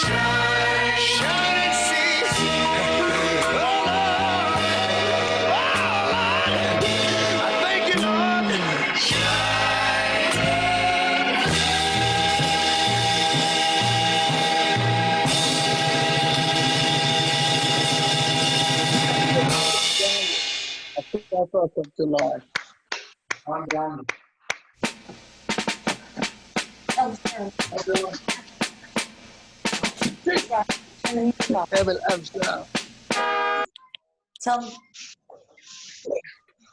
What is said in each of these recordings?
Shine and see. Oh, Lord. I thank you, Lord. Happy 4th of July. I'm done. Tell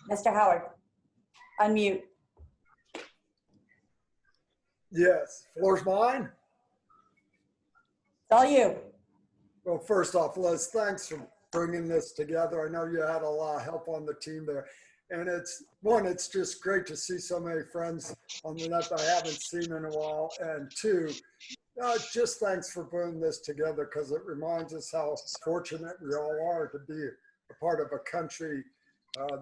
Mr. Howard, unmute. Yes, floor's mine. It's all you. Well, first off, Liz, thanks for bringing this together. I know you had a lot of help on the team there. And it's just great to see so many friends on the net that I haven't seen in a while. And two, just thanks for putting this together, because it reminds us how fortunate we all are to be a part of a country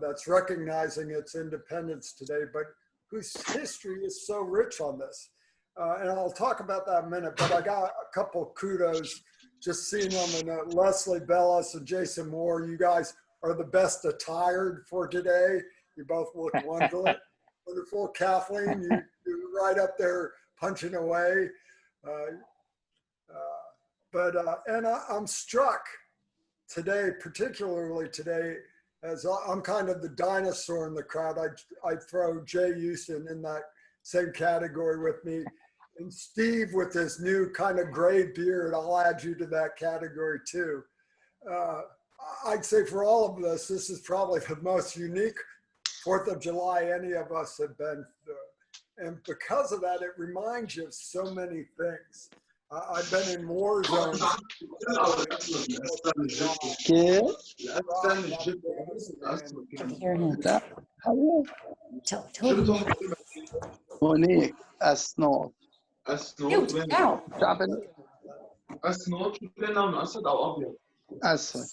that's recognizing its independence today, but whose history is so rich on this. And I'll talk about that in a minute, but I got a couple of kudos just seeing them, and Leslie Bellis and Jason Moore. You guys are the best attired for today. You both look wonderful. Kathleen, you're right up there punching away. And I'm struck today, particularly today, as I'm kind of the dinosaur in the crowd. I throw Jay Houston in that same category with me. And Steve with his new kind of gray beard, I'll add you to that category too. I'd say for all of us, this is probably the most unique 4th of July any of us have been through. And because of that, it reminds you of so many things. I've been in war zones. Monique, أسنود. Mute now. أسود.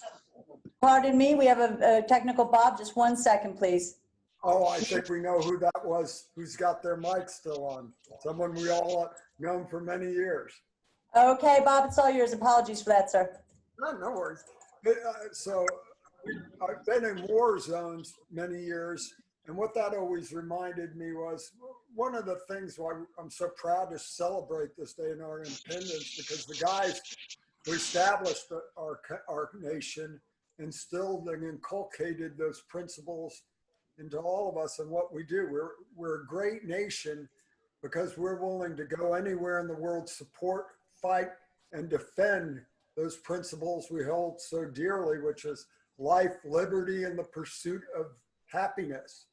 Pardon me, we have a technical Bob. Just 1 second, please. Oh, I think we know who that was, who's got their mic still on. Someone we all known for many years. Okay, Bob, it's all yours. Apologies for that, sir. No worries. So I've been in war zones many years, and what that always reminded me was one of the things why I'm so proud to celebrate this day in our independence, because the guys who established our nation instilled and inculcated those principles into all of us and what we do. We're a great nation because we're willing to go anywhere in the world, support, fight, and defend those principles we hold so dearly, which is life, liberty, and the pursuit of happiness.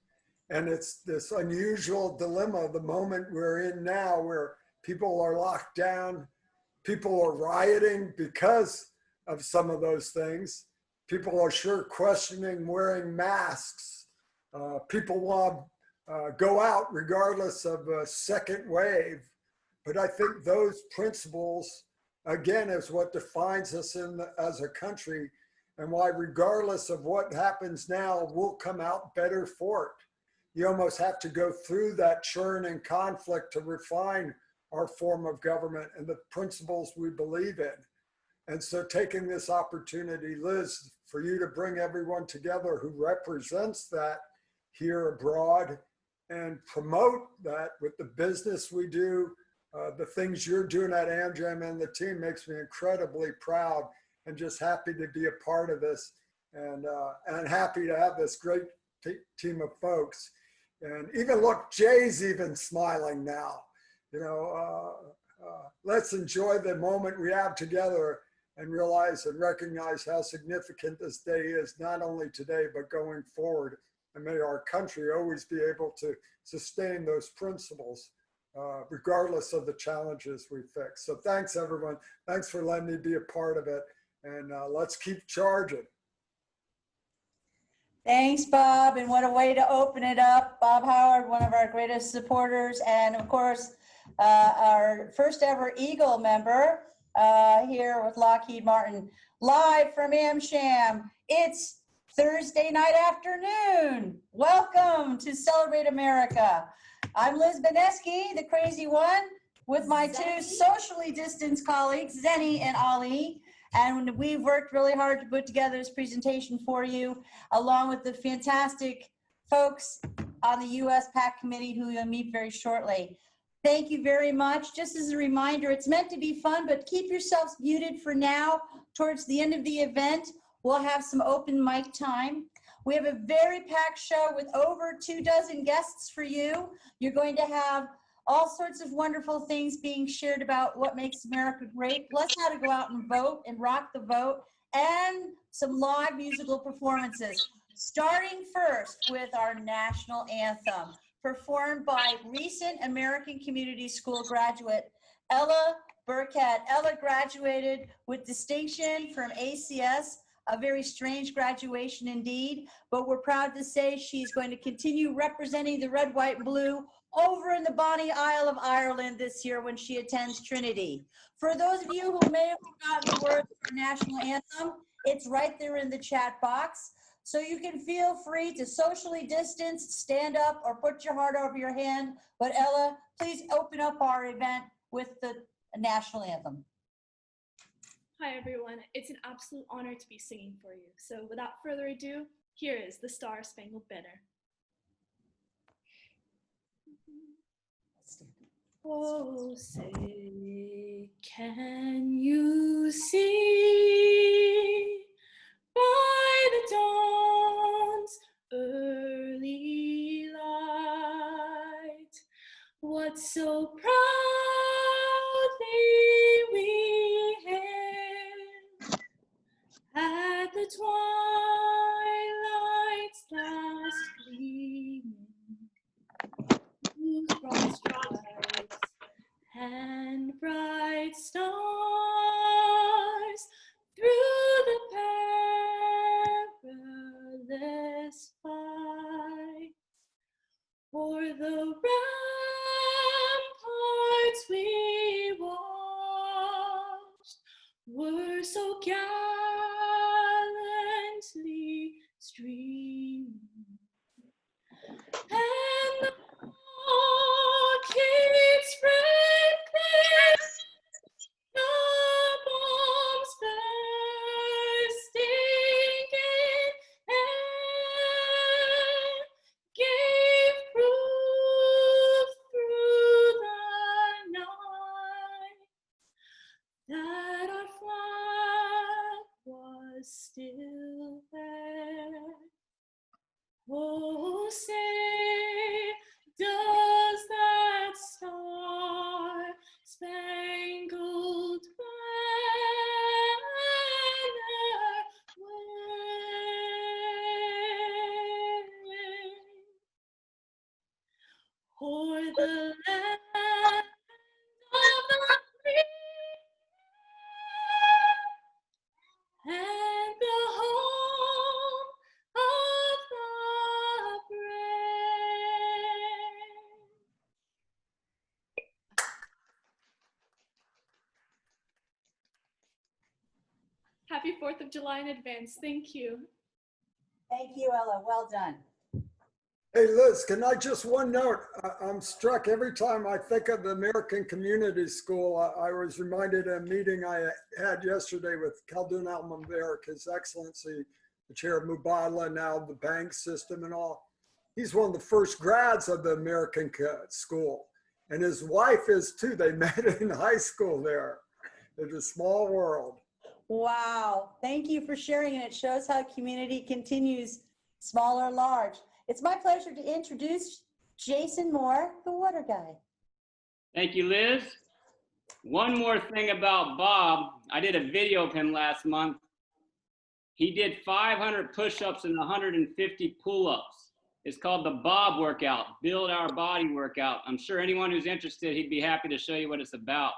And it's this unusual dilemma, the moment we're in now, where people are locked down, people are rioting because of some of those things. People are sure questioning wearing masks. People want to go out regardless of a second wave. But I think those principles, again, is what defines us as a country, and why regardless of what happens now, we'll come out better for it. You almost have to go through that churn and conflict to refine our form of government and the principles we believe in. And so taking this opportunity, Liz, for you to bring everyone together who represents that here abroad and promote that with the business we do, the things you're doing at AmCham and the team makes me incredibly proud, and just happy to be a part of this, and happy to have this great team of folks. And even look, Jay's even smiling now. You know, let's enjoy the moment we have together and realize and recognize how significant this day is, not only today, but going forward. And may our country always be able to sustain those principles, regardless of the challenges we face. So thanks, everyone. Thanks for letting me be a part of it. And let's keep charging. Thanks, Bob. And what a way to open it up. Bob Howard, one of our greatest supporters. And of course, our first ever Eagle member here with Lockheed Martin. Live from AmCham. It's Thursday night afternoon. Welcome to Celebrate America. I'm Liz Beneski, the crazy one. with my two socially distanced colleagues, Zenny and Ali. And we've worked really hard to put together this presentation for you, along with the fantastic folks on the US PAC committee who you'll meet very shortly. Thank you very much. Just as a reminder, it's meant to be fun, but keep yourselves muted for now. Towards the end of the event, we'll have some open mic time. We have a very packed show with over 24 guests for you. You're going to have all sorts of wonderful things being shared about what makes America great, plus how to go out and vote and rock the vote, and some live musical performances. Starting first with our national anthem, performed by recent American Community School graduate, Ella Burkett. Ella graduated with distinction from ACS, a very strange graduation indeed, but we're proud to say she's going to continue representing the red, white, and blue over in the Bonnie Isle of Ireland this year when she attends Trinity. For those of you who may have forgotten the words of our national anthem, it's right there in the chat box. So you can feel free to socially distance, stand up, or put your heart over your hand. But Ella, please open up our event with the national anthem. Hi everyone, it's an absolute honor to be singing for you. So without further ado, here is the Star Spangled Banner. Oh, say, can you see by the dawn's early light what so proudly we hailed at the twilight's last gleaming, whose broad stripes and bright stars through the perilous fight o'er the ramparts we watched were so gallantly streaming, and the rockets spread clear, the bombs bursting in air gave proof through the night that our flag was still there. Oh, say, does that star-spangled banner wave o'er the land of the free and the home of the brave? Happy 4th of July in advance. Thank you. Thank you, Ella. Well done. Hey, Liz, can I just one note? I'm struck every time I think of the American Community School. I was reminded of a meeting I had yesterday with Khaldun Al-Mubarak, His Excellency, the chair of Mubadala, now the bank system and all. He's one of the first grads of the American school. And his wife is too. They met in high school there. It's a small world. Wow. Thank you for sharing, and it shows how community continues, small or large. It's my pleasure to introduce Jason Moore, the water guy. Thank you, Liz. One more thing about Bob. I did a video of him last month. He did 500 push-ups and 150 pull-ups. It's called the Bob workout, Build Our Body workout. I'm sure anyone who's interested, he'd be happy to show you what it's about.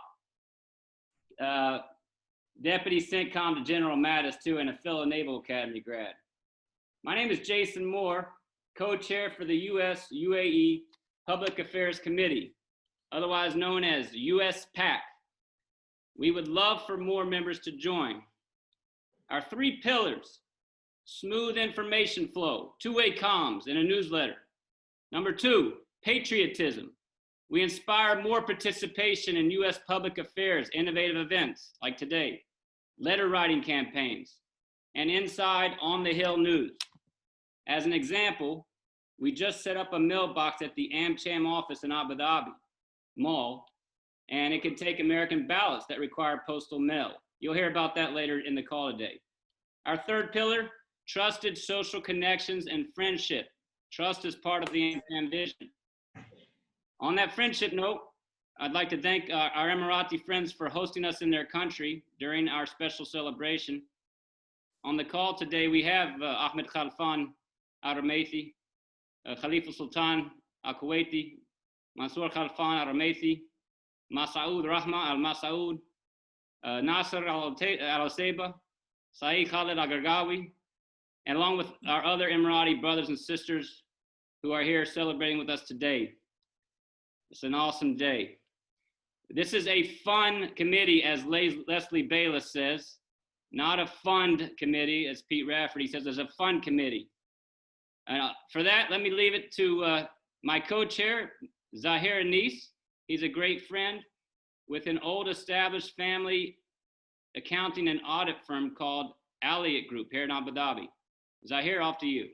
Deputy CENTCOM to General Mattis too, and a fellow Naval Academy grad. My name is Jason Moore, co-chair for the US UAE Public Affairs Committee, otherwise known as US PAC. We would love for more members to join. Our 3 pillars: smooth information flow, two-way comms, and a newsletter. Number 2, patriotism. We inspire more participation in U.S. public affairs, innovative events like today, letter writing campaigns, and inside on the Hill news. As an example, we just set up a mailbox at the AmCham office in Abu Dhabi Mall, and it can take American ballots that require postal mail. You'll hear about that later in the call today. Our third pillar, trusted social connections and friendship. Trust is part of the AmCham vision. On that friendship note, I'd like to thank our Emirati friends for hosting us in their country during our special celebration. On the call today, we have Ahmed Khalfan Al-Rumaythi, Khalifa Sultan Al-Kuwaiti, Mansour Khalfan Al-Rumaythi, Masaoud Rahma Al-Masaoud, Nasser Al-Oseba, Saeed Khalid Al-Gargawi, and along with our other Emirati brothers and sisters who are here celebrating with us today. It's an awesome day. This is a fun committee, as Leslie Bayless says, not a fund committee, as Pete Rafferty says. There's a fun committee. For that, let me leave it to my co-chair, Zahir Anis. He's a great friend with an old established family accounting and audit firm called Elliott Group here in Abu Dhabi. Zahir, off to you.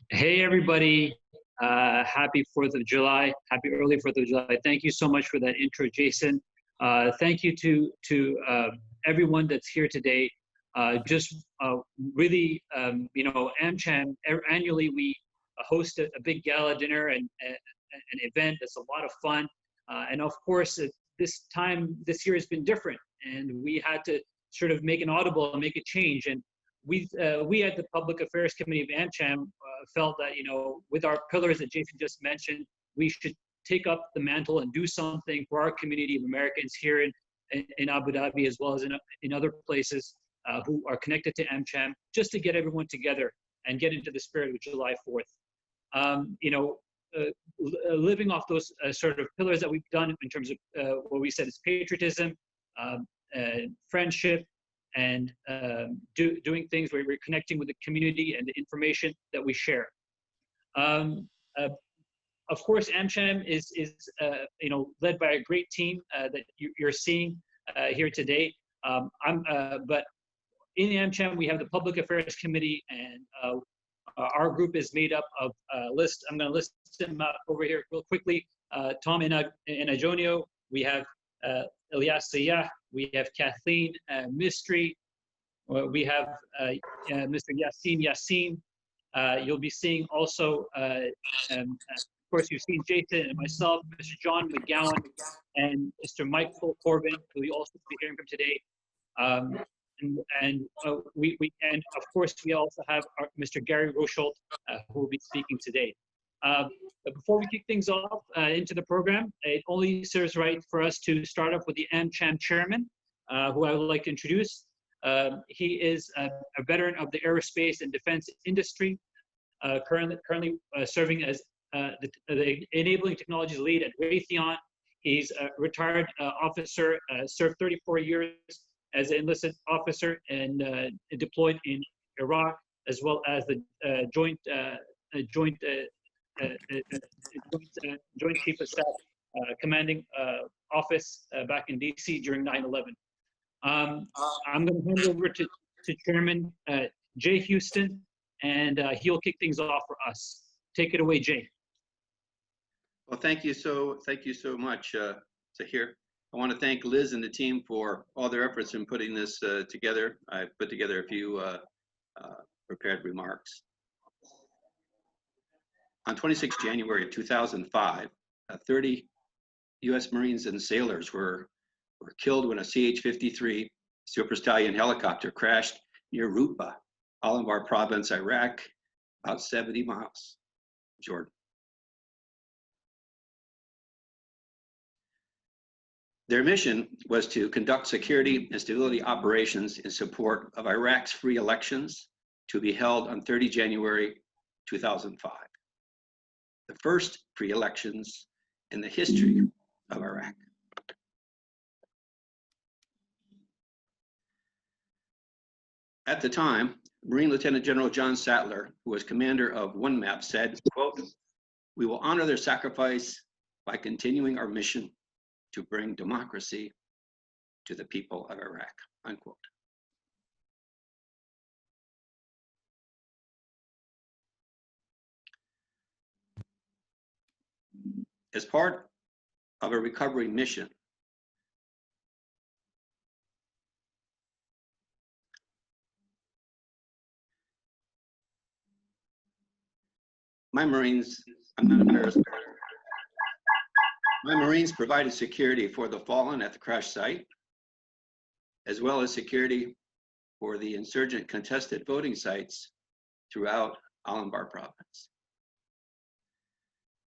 Hey, everybody. Happy 4th of July. Happy early 4th of July. Thank you so much for that intro, Jason. Thank you to everyone that's here today. Really, AmCham, annually we host a big gala dinner and an event that's a lot of fun. And of course, this year has been different, and we had to sort of make an audible and make a change. And we at the Public Affairs Committee of AmCham felt that, with our pillars that Jason just mentioned, we should take up the mantle and do something for our community of Americans here in Abu Dhabi, as well as in other places who are connected to AmCham, just to get everyone together and get into the spirit of July 4th. Living off those sort of pillars that we've done in terms of what we said is patriotism, friendship, and doing things where we're connecting with the community and the information that we share. Of course, AmCham is led by a great team that you're seeing here today. But in AmCham, we have the Public Affairs Committee, and our group is made up of a list. I'm going to list them out over here real quickly. Tom Inajonio, we have Ilyas Sayah, we have Kathleen Mystery, we have Mr. Yassin. You'll be seeing also, of course, you've seen Jason and myself, Mr. John McGowan, and Mr. Michael Corbin, who you'll also be hearing from today. And of course, we also have Mr. Gary Rosholt, who will be speaking today. But before we kick things off into the program, it only serves right for us to start off with the AmCham chairman, who I would like to introduce. He is a veteran of the aerospace and defense industry, currently serving as the enabling technologies lead at Raytheon. He's a retired officer, served 34 years as an enlisted officer and deployed in Iraq, as well as the Joint Chief of Staff commanding office back in DC during 9/11. I'm going to hand over to Chairman Jay Houston, and he'll kick things off for us. Take it away, Jay. Well, thank you so much, Zahir. I want to thank Liz and the team for all their efforts in putting this together. I put together a few prepared remarks. On 26 January of 2005, 30 U.S. Marines and sailors were killed when a CH-53 Super Stallion helicopter crashed near Rupa, Al-Anbar province, Iraq, about 70 miles, Jordan. Their mission was to conduct security and stability operations in support of Iraq's free elections to be held on 30 January 2005. The first free elections in the history of Iraq. At the time, Marine Lieutenant General John Sattler, who was commander of One Map, said, quote, We will honor their sacrifice by continuing our mission to bring democracy to the people of Iraq, unquote. As part of a recovery mission, my Marines provided security for the fallen at the crash site, as well as security for the insurgent contested voting sites throughout Al-Anbar province.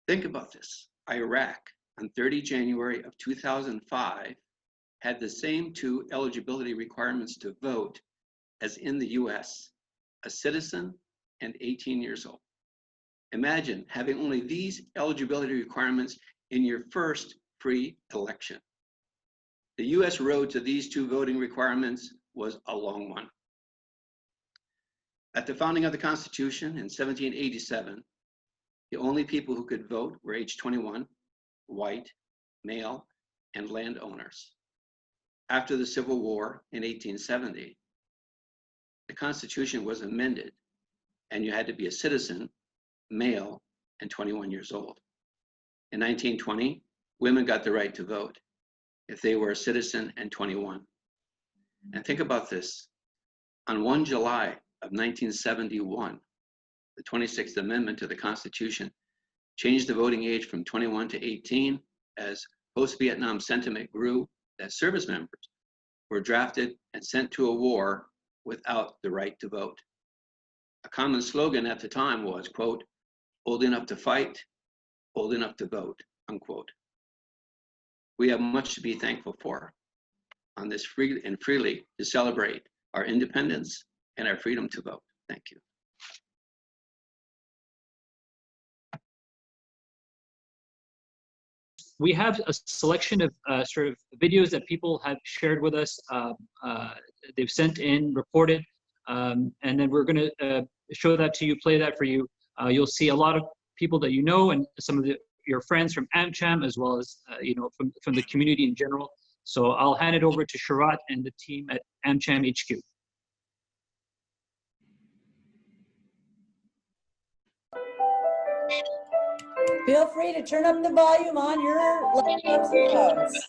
Think about this. Iraq, on 30 January of 2005, had the same two eligibility requirements to vote as in the US, a citizen and 18 years old. Imagine having only these eligibility requirements in your first free election. The US road to these two voting requirements was a long one. At the founding of the Constitution in 1787, the only people who could vote were age 21, white, male, and landowners. After the Civil War in 1870, the Constitution was amended and you had to be a citizen, male, and 21 years old. In 1920, women got the right to vote if they were a citizen and 21. And think about this. On 1 July of 1971, the 26th Amendment to the Constitution changed the voting age from 21 to 18 as post-Vietnam sentiment grew that service members were drafted and sent to a war without the right to vote. A common slogan at the time was, quote, old enough to fight, old enough to vote, unquote. We have much to be thankful for on this freely to celebrate our independence and our freedom to vote. Thank you. We have a selection of sort of videos that people have shared with us. They've sent in, reported, and then we're going to show that to you, play that for you. You'll see a lot of people that you know and some of your friends from AmCham, as well as from the community in general. So I'll hand it over to Sharat and the team at AmCham HQ. Feel free to turn up the volume on your laptops and phones.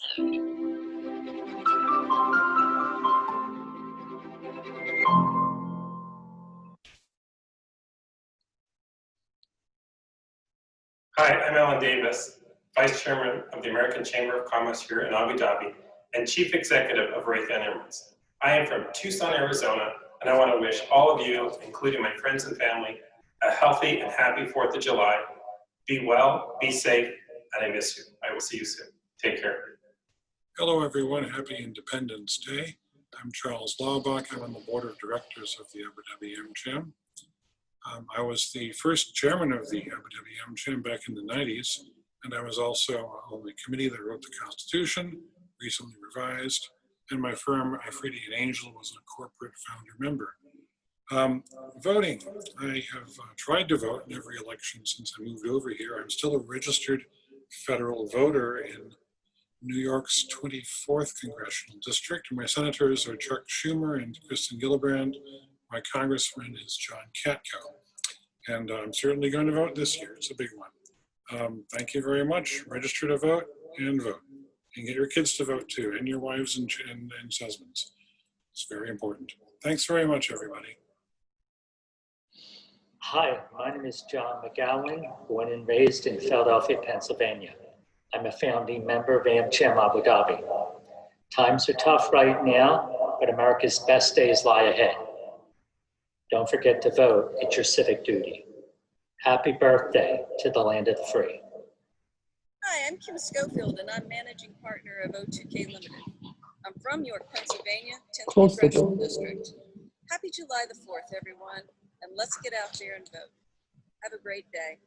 Hi, I'm Alan Davis, Vice Chairman of the American Chamber of Commerce here in Abu Dhabi and Chief Executive of Raytheon Emirates. I am from Tucson, Arizona, and I want to wish all of you, including my friends and family, a healthy and happy 4th of July. Be well, be safe, and I miss you. I will see you soon. Take care. Hello, everyone. Happy Independence Day. I'm Charles Laubach. I'm on the board of directors of the Abu Dhabi AmCham. I was the first chairman of the Abu Dhabi AmCham back in the 90s, and I was also on the committee that wrote the Constitution, recently revised, and my firm, Afridi and Angel, was a corporate founder member. Voting. I have tried to vote in every election since I moved over here. I'm still a registered federal voter in New York's 24th Congressional District. My senators are Chuck Schumer and Kristen Gillibrand. My congressman is John Katko. And I'm certainly going to vote this year. It's a big one. Thank you very much. Register to vote and vote. And get your kids to vote too, and your wives and husbands. It's very important. Thanks very much, everybody. Hi, my name is John McGowan, born and raised in Philadelphia, Pennsylvania. I'm a founding member of AmCham Abu Dhabi. Times are tough right now, but America's best days lie ahead. Don't forget to vote. It's your civic duty. Happy birthday to the land of the free. Hi, I'm Kim Schofield, and I'm managing partner of O2K Limited. I'm from York, Pennsylvania, 10th Congressional District. Happy July the 4th, everyone, and let's get out there and vote. Have a great day.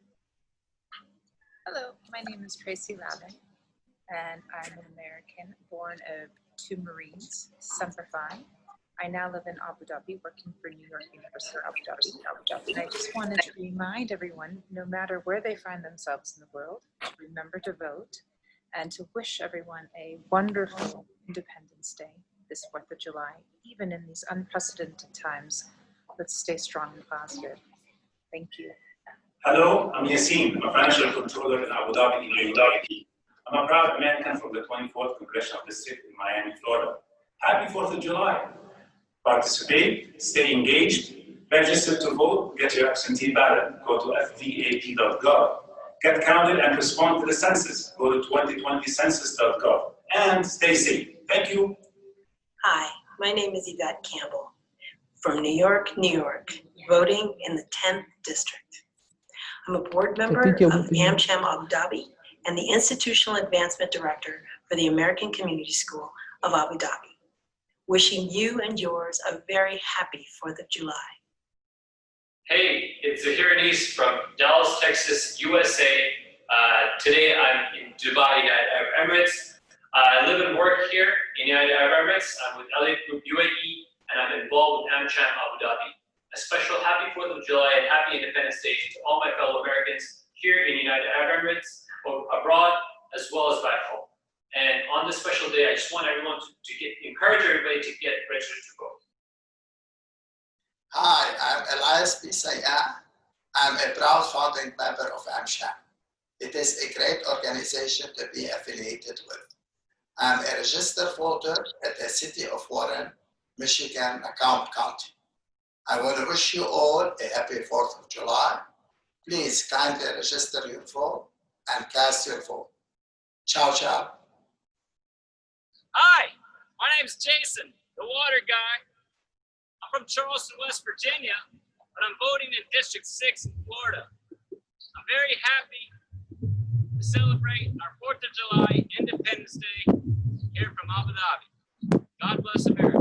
Hello, my name is Tracy Lavin, and I'm an American born of 2 Marines, Semper Fi. I now live in Abu Dhabi, working for New York University Abu Dhabi. And I just wanted to remind everyone, no matter where they find themselves in the world, to remember to vote and to wish everyone a wonderful Independence Day, this 4th of July. Even in these unprecedented times, let's stay strong and positive. Thank you. Hello, I'm Yassine. I'm a financial controller in Abu Dhabi, UAE. I'm a proud American from the 24th Congressional District in Miami, Florida. Happy 4th of July. Participate, stay engaged, register to vote, get your absentee ballot, go to fvap.gov. Get counted and respond to the census, go to 2020census.gov. And stay safe. Thank you. Hi, my name is Yvette Campbell from New York, New York, voting in the 10th District. I'm a board member of AmCham Abu Dhabi and the Institutional Advancement Director for the American Community School of Abu Dhabi. Wishing you and yours a very happy 4th of July. Hey, it's Zahir Anis from Dallas, Texas, USA. Today I'm in Dubai, United Arab Emirates. I live and work here in United Arab Emirates. I'm with Elliott Group UAE, and I'm involved with AmCham Abu Dhabi. A special happy 4th of July and happy Independence Day to all my fellow Americans here in United Arab Emirates, or abroad, as well as back home. And on this special day, I just want everyone to encourage everybody to get registered to vote. Hi, I'm Elias B. Sayah. I'm a proud founding member of AmCham. It is a great organization to be affiliated with. I'm a registered voter at the city of Warren, Michigan, Macomb County. I want to wish you all a happy 4th of July. Please kindly register your vote and cast your vote. Ciao, ciao. Hi, my name's Jason, the water guy. I'm from Charleston, West Virginia, but I'm voting in District 6 in Florida. I'm very happy to celebrate our 4th of July Independence Day here from Abu Dhabi. God bless America.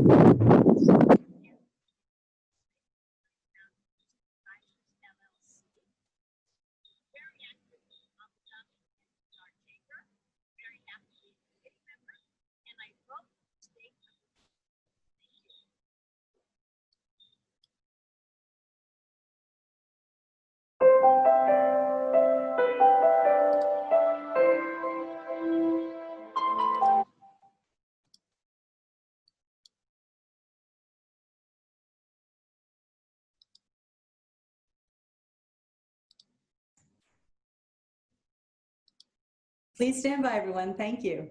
Please stand by, everyone. Thank you.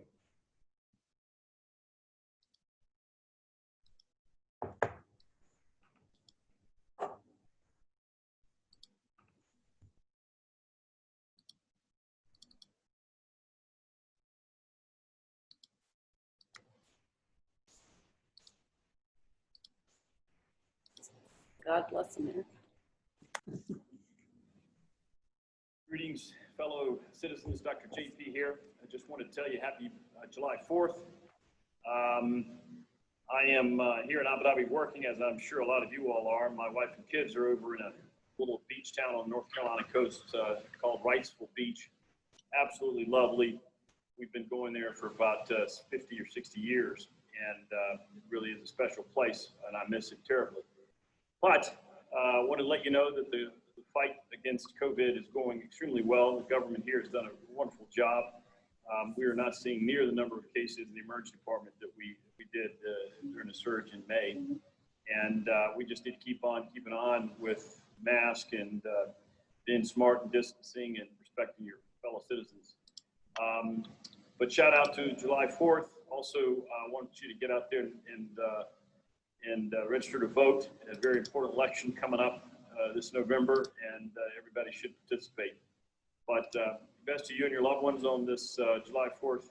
God bless America. Greetings, fellow citizens. Dr. JP here. I just want to tell you happy July 4th. I am here in Abu Dhabi working, as I'm sure a lot of you all are. My wife and kids are over in a little beach town on the North Carolina coast called Wrightsville Beach. Absolutely lovely. We've been going there for about 50 or 60 years, and it really is a special place, and I miss it terribly. But I want to let you know that the fight against COVID is going extremely well. The government here has done a wonderful job. We are not seeing near the number of cases in the emergency department that we did during the surge in May. And we just need to keep on keeping on with mask and being smart and distancing and respecting your fellow citizens. But shout out to July 4th. Also, I want you to get out there and register to vote in a very important election coming up this November, and everybody should participate. But best to you and your loved ones on this July 4th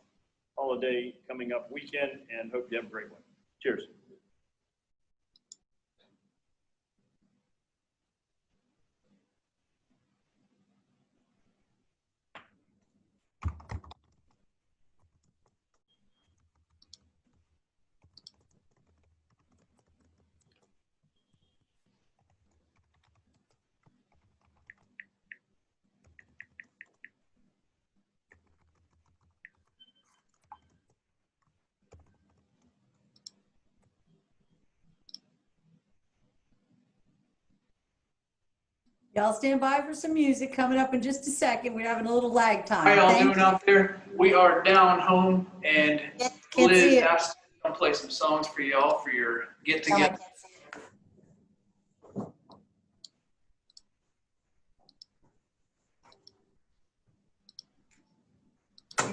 holiday coming up weekend, and hope you have a great one. Cheers. Y'all stand by for some music coming up in just a second. We're having a little lag time. How y'all Thank doing you. out there? We are down home, and Can't Liz see it. asked to come play some songs for y'all for your get Oh, I together. can't see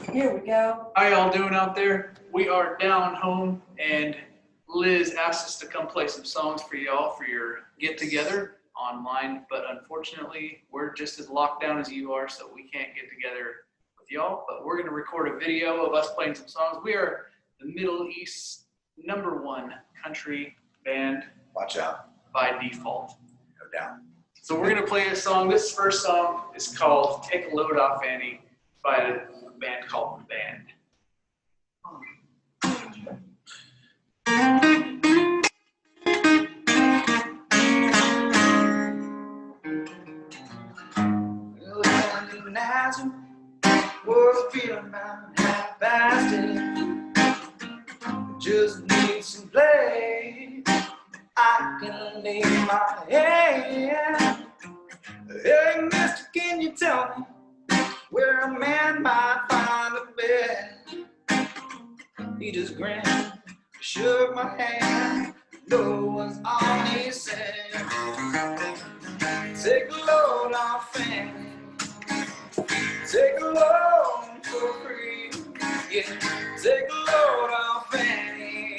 it. Here we go. How y'all doing out there? We are down home, and Liz asked us to come play some songs for y'all for your get together online, but unfortunately we're just as locked down as you are, so we can't get together with y'all. But we're going to record a video of us playing some songs. We are the Middle East's #1 country band. Watch out. By default. No doubt. So we're going to play a song. This first song is called Take a Load Off Annie by a band called The Band. Was feeling about half-past it. Just need some play. I can lay my hand. Hey, mister, can you tell me where a man might find a bed? He just grinned, shook my hand. No was all he said. Take a load off Fanny. Take a load for free. Yeah, take a load off Fanny.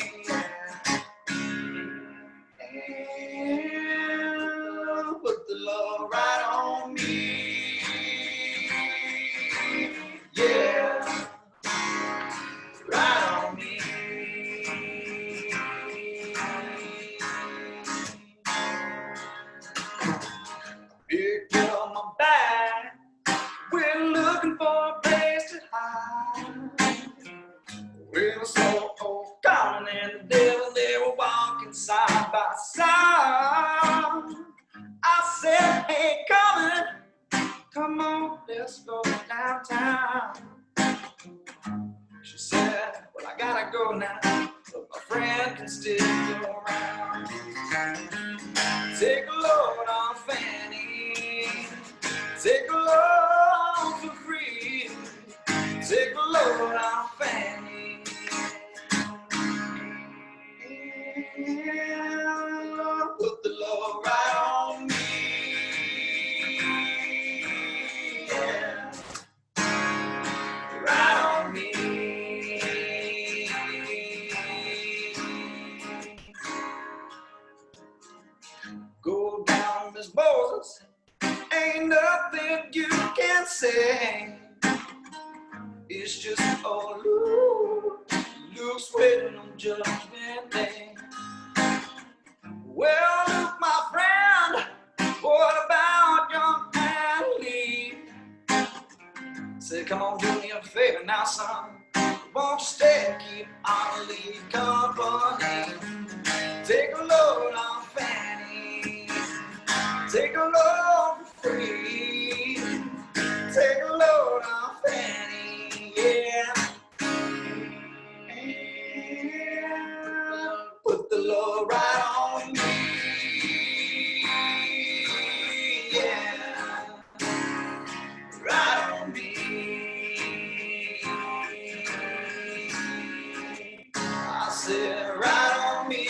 And put the load right on me. Yeah, right on me. Pick up my bag. We're looking for a place to hide. We're so old, Colin and the devil, they were walking side by side. I said, hey, Colin, come on, let's go downtown. She said, well, I gotta go now, but my friend can still go around. Take a load on Fanny. Take a load for free. Take a load on Fanny. Put the load right on me. Yeah, right on me. Go down, Miss Moses. Ain't nothing you can say. It's just all Luke's waiting on Judgment Day. Well, Luke, my friend, what about young Annie? Say, come on, do me a favor now, son. Won't you stay and keep our lead company? Take a load on Fanny. Take a load for free. Take a load on Fanny, yeah. And put the load right on me, yeah. Right on me. I said right on me.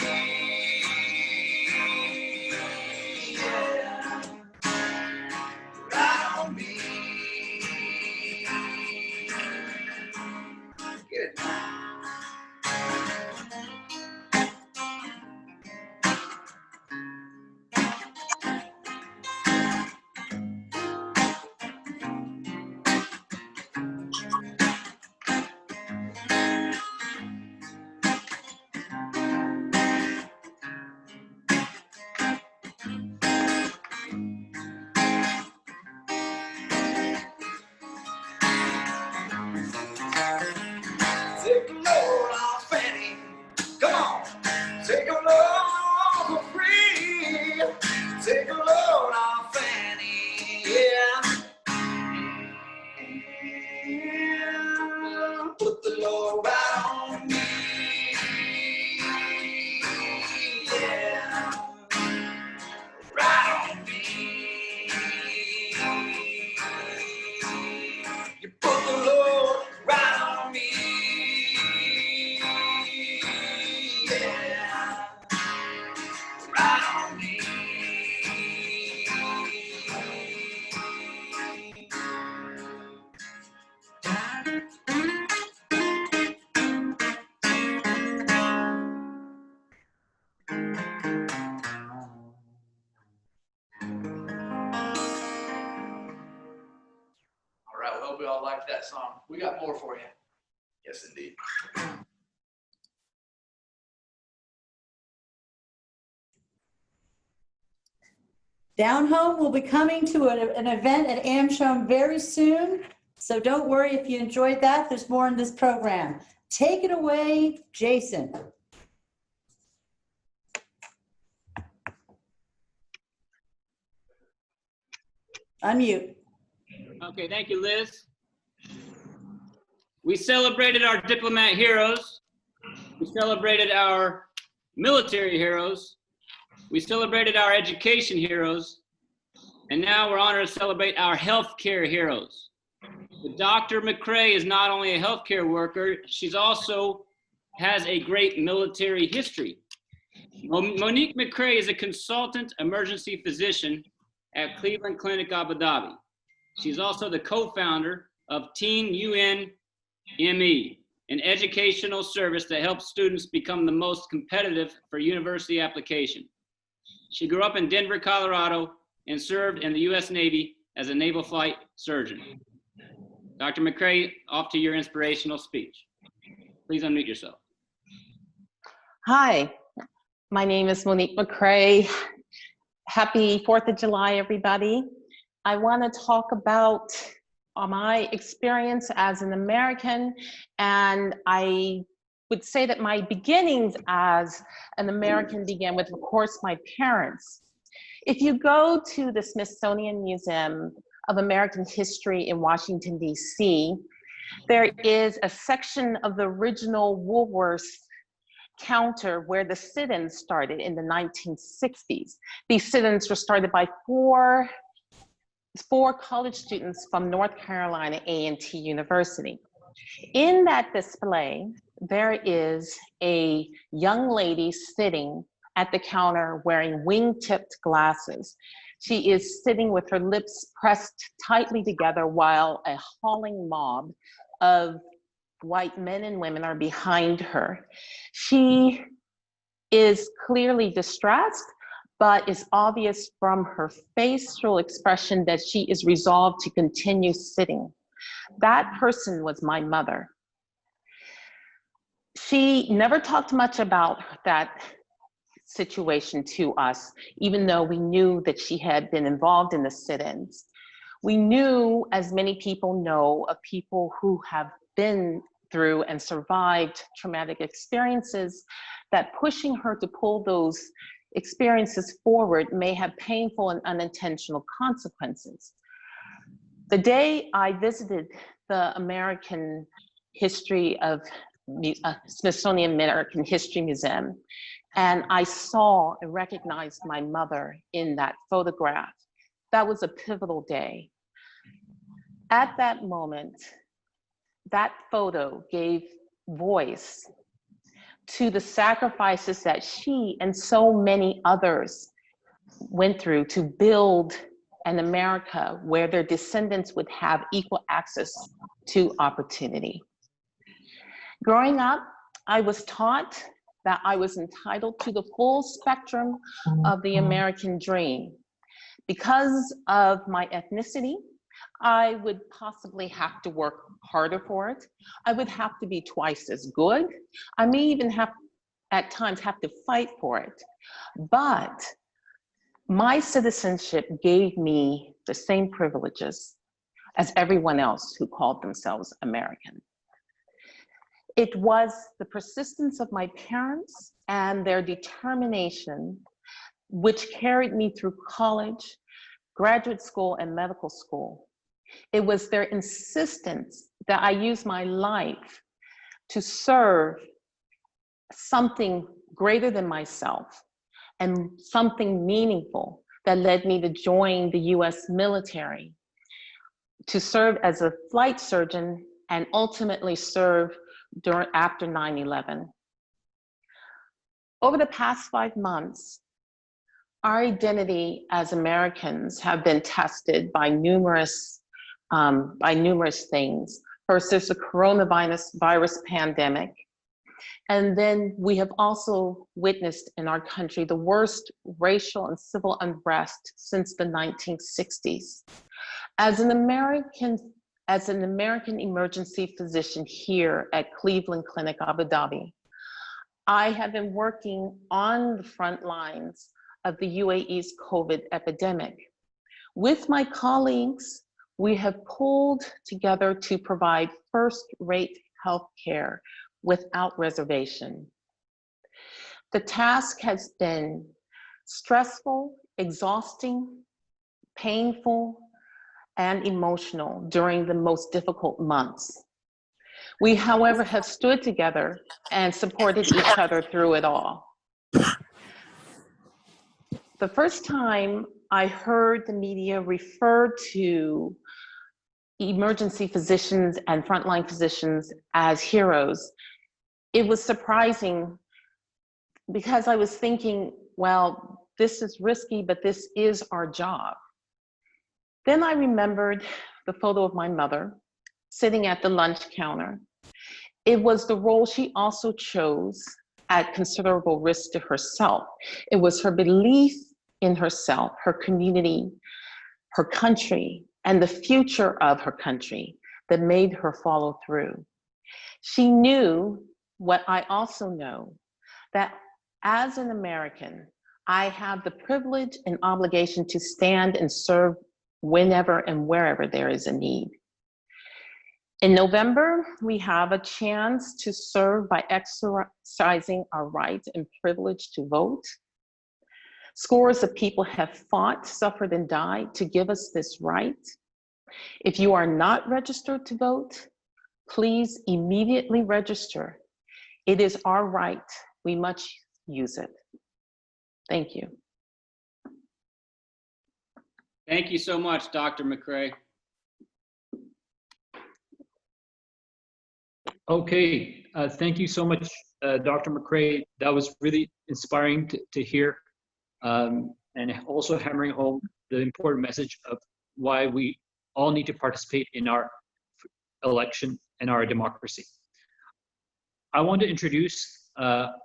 Right on me. Get it. Take a load off Fanny. Come on. Take a load for free. Take a load off Fanny. Yeah. And put the load right on me. Yeah. Right on me. All right, we hope we all liked that song. We got more for you. Yes, indeed. Down Home will be coming to an event at AmCham very soon. So don't worry if you enjoyed that. There's more in this program. Take it away, Jason. Unmute. Okay, thank you, Liz. We celebrated our diplomat heroes. We celebrated our military heroes. We celebrated our education heroes. And now we're honored to celebrate our healthcare heroes. Dr. McCrae is not only a healthcare worker, she's also has a great military history. Monique McCrae is a consultant emergency physician at Cleveland Clinic Abu Dhabi. She's also the co-founder of Teen UNME, an educational service that helps students become the most competitive for university application. She grew up in Denver, Colorado, and served in the U.S. Navy as a naval flight surgeon. Dr. McCrae, off to your inspirational speech. Please unmute yourself. Hi, my name is Monique McCrae. Happy 4th of July, everybody. I want to talk about my experience as an American, and I would say that my beginnings as an American began with, of course, my parents. If you go to the Smithsonian Museum of American History in Washington, D.C., there is a section of the original Woolworths counter where the sit-ins started in the 1960s. These sit-ins were started by four college students from North Carolina A&T University. In that display, there is a young lady sitting at the counter wearing wing-tipped glasses. She is sitting with her lips pressed tightly together while a hauling mob of white men and women are behind her. She is clearly distressed, but it's obvious from her facial expression that she is resolved to continue sitting. That person was my mother. She never talked much about that situation to us, even though we knew that she had been involved in the sit-ins. We knew, as many people know, of people who have been through and survived traumatic experiences, that pushing her to pull those experiences forward may have painful and unintentional consequences. The day I visited the American History of Smithsonian American History Museum, and I saw and recognized my mother in that photograph, that was a pivotal day. At that moment, that photo gave voice to the sacrifices that she and so many others went through to build an America where their descendants would have equal access to opportunity. Growing up, I was taught that I was entitled to the full spectrum of the American dream. Because of my ethnicity, I would possibly have to work harder for it. I would have to be twice as good. I may even have, at times, have to fight for it. But my citizenship gave me the same privileges as everyone else who called themselves American. It was the persistence of my parents and their determination which carried me through college, graduate school, and medical school. It was their insistence that I use my life to serve something greater than myself and something meaningful that led me to join the US military, to serve as a flight surgeon and ultimately serve after 9/11. Over the past 5 months, our identity as Americans have been tested by numerous things. First, there's the coronavirus pandemic. And then we have also witnessed in our country the worst racial and civil unrest since the 1960s. As an American emergency physician here at Cleveland Clinic Abu Dhabi, I have been working on the front lines of the UAE's COVID epidemic. With my colleagues, we have pulled together to provide first-rate health care without reservation. The task has been stressful, exhausting, painful, and emotional during the most difficult months. We, however, have stood together and supported each other through it all. The first time I heard the media refer to emergency physicians and frontline physicians as heroes, it was surprising because I was thinking, well, this is risky, but this is our job. Then I remembered the photo of my mother sitting at the lunch counter. It was the role she also chose at considerable risk to herself. It was her belief in herself, her community, her country, and the future of her country that made her follow through. She knew what I also know, that as an American, I have the privilege and obligation to stand and serve whenever and wherever there is a need. In November, we have a chance to serve by exercising our right and privilege to vote. Scores of people have fought, suffered, and died to give us this right. If you are not registered to vote, please immediately register. It is our right. We must use it. Thank you. Thank you so much, Dr. McCray. Okay, thank you so much, Dr. McCray. That was really inspiring to hear, and also hammering home the important message of why we all need to participate in our election and our democracy. I want to introduce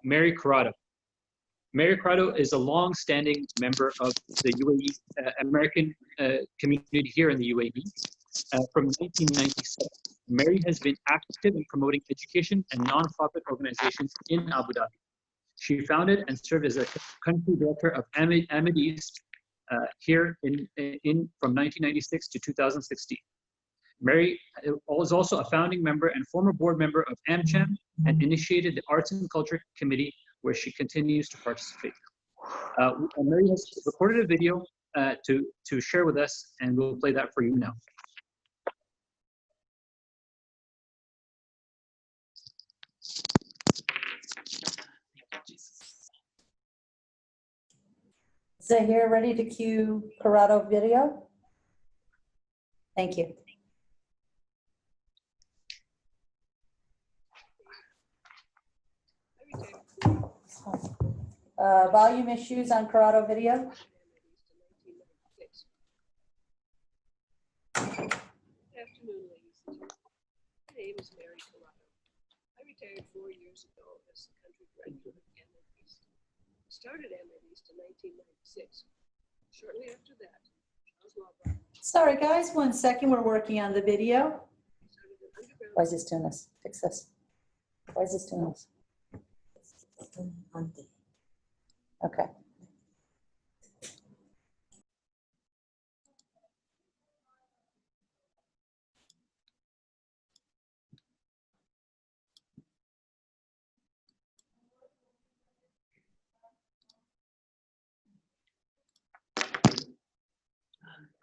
Mary Corrado. Mary Corrado is a long-standing member of the UAE American community here in the UAE. From 1997, Mary has been active in promoting education and nonprofit organizations in Abu Dhabi. She founded and served as a country director of Ahmed East here from 1996 to 2016. Mary was also a founding member and former board member of AmCham and initiated the Arts and Culture Committee, where she continues to participate. Mary has recorded a video to share with us, and we'll play that for you now. Zahir, ready to cue Corrado video? Thank you. Volume issues on Corrado video? Good afternoon, ladies and gentlemen. My name is Mary Corrado. I retired 4 years ago as the country director of AmCham East. I started AmCham East in 1996. Shortly after that, Sorry guys, 1 second, we're working on the video. Why is this doing this? Fix this. Why is this doing this? Okay.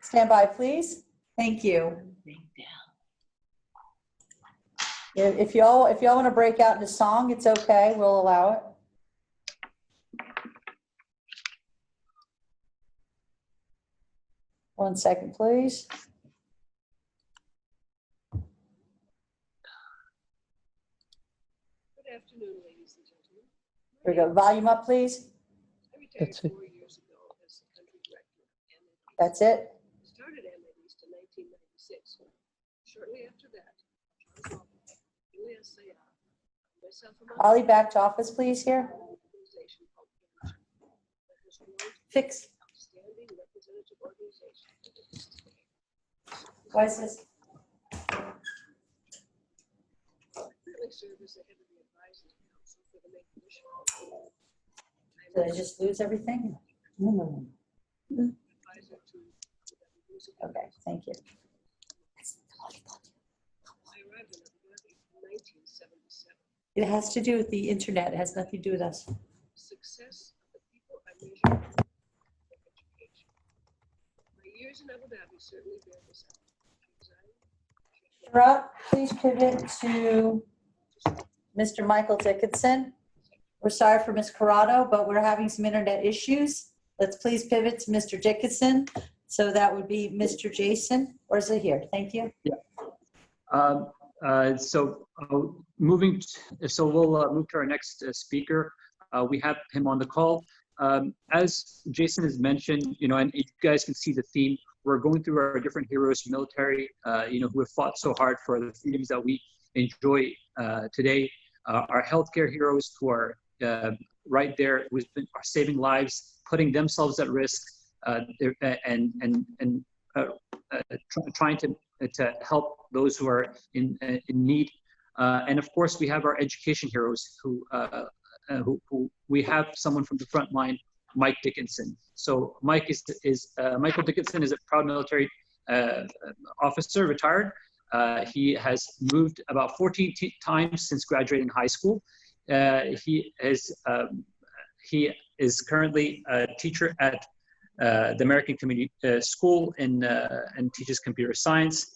Stand by, please. Thank you. If y'all want to break out into song, it's okay. We'll allow it. One second, please. Good afternoon, ladies and gentlemen. Here we go. Volume up, please. I retired 4 years ago as the country director of AmCham East. That's it. I started AmCham East in 1996. Shortly after that, Julia Sayah, myself a Ollie, back to office, please, here. organization called AmCham that has grown to be Fix. an outstanding representative organization for the district. Why is this? I currently serve as the head of the advisory council for the main commission. Did I just lose everything? No. Advisor to the music. Okay, thank you. I arrived in Abu Dhabi in 1977. It has to do with the internet. It has nothing to do with us. Success of the people I measure their education. My years in Abu Dhabi certainly bear this out. Rob, please pivot to Mr. Michael Dickinson. We're sorry for Ms. Corrado, but we're having some internet issues. Let's please pivot to Mr. Dickinson. So that would be Mr. Jason, or is it here? Thank you. Yeah. So we'll move to our next speaker. We have him on the call. As Jason has mentioned, and you guys can see the theme. We're going through our different heroes, military, who have fought so hard for the freedoms that we enjoy today. Our healthcare heroes who are right there, who are saving lives, putting themselves at risk, trying to help those who are in need. And of course, we have our education heroes who we have someone from the front line, Mike Dickinson. So Michael Dickinson is a proud military officer, retired. He has moved about 14 times since graduating high school. He is currently a teacher at the American Community School and teaches computer science.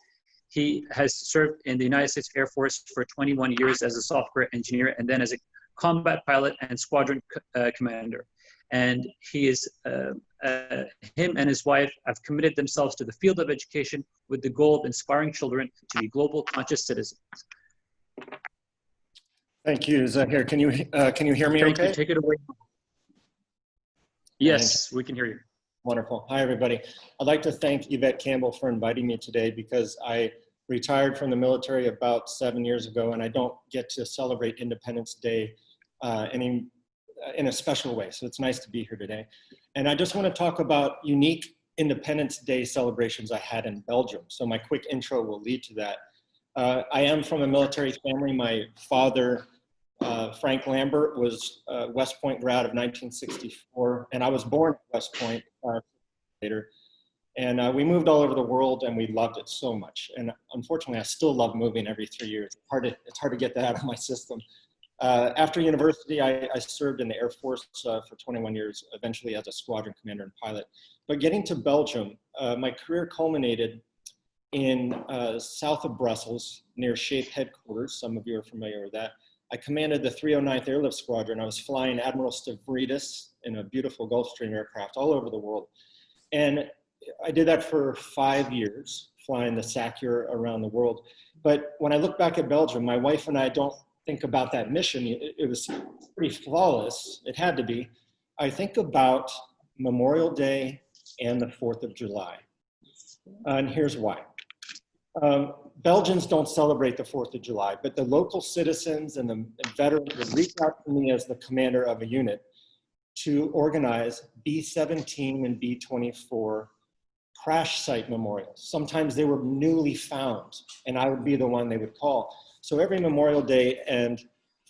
He has served in the United States Air Force for 21 years as a software engineer and then as a combat pilot and squadron commander. And he is, him and his wife have committed themselves to the field of education with the goal of inspiring children to be global conscious citizens. Thank you, Zahir. Can you hear me okay? Take it away. Yes, we can hear you. Wonderful. Hi, everybody. I'd like to thank Yvette Campbell for inviting me today because I retired from the military about 7 years ago and I don't get to celebrate Independence Day in a special way. So it's nice to be here today. And I just want to talk about unique Independence Day celebrations I had in Belgium. So my quick intro will lead to that. I am from a military family. My father, Frank Lambert, was West Point grad of 1964, and I was born at West Point later. And we moved all over the world, and we loved it so much. And unfortunately, I still love moving every 3 years. It's hard to get that out of my system. After university, I served in the Air Force for 21 years, eventually as a squadron commander and pilot. But getting to Belgium, my career culminated in south of Brussels, near SHAPE headquarters. Some of you are familiar with that. I commanded the 309th Airlift Squadron. I was flying Admiral Stavridis in a beautiful Gulfstream aircraft all over the world. And I did that for 5 years, flying the SACUR around the world. But when I look back at Belgium, my wife and I don't think about that mission. It was pretty flawless. It had to be. I think about Memorial Day and the 4th of July. And here's why. Belgians don't celebrate the 4th of July, but the local citizens and the veterans would reach out to me as the commander of a unit to organize B-17 and B-24 crash site memorials. Sometimes they were newly found, and I would be the one they would call. So every Memorial Day and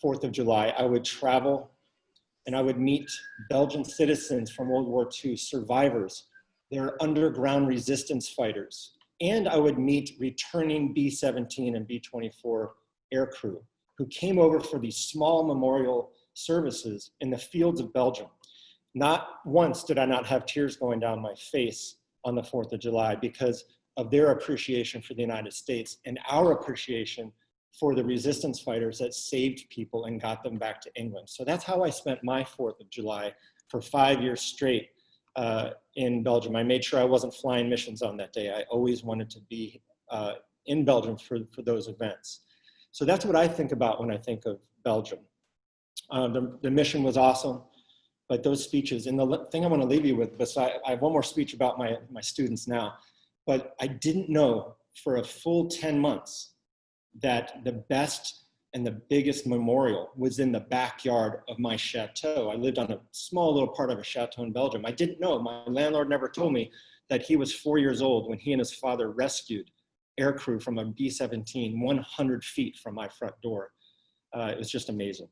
4th of July, I would travel and I would meet Belgian citizens from World War II, survivors. They're underground resistance fighters. And I would meet returning B-17 and B-24 aircrew who came over for these small memorial services in the fields of Belgium. Not once did I not have tears going down my face on the 4th of July because of their appreciation for the United States and our appreciation for the resistance fighters that saved people and got them back to England. So that's how I spent my 4th of July for 5 years straight in Belgium. I made sure I wasn't flying missions on that day. I always wanted to be in Belgium for those events. So that's what I think about when I think of Belgium. The mission was awesome, but those speeches, and the thing I want to leave you with, besides, I have one more speech about my students now, but I didn't know for a full 10 months that the best and the biggest memorial was in the backyard of my chateau. I lived on a small little part of a chateau in Belgium. I didn't know, my landlord never told me that he was 4 years old when he and his father rescued aircrew from a B-17 100 feet from my front door. It was just amazing.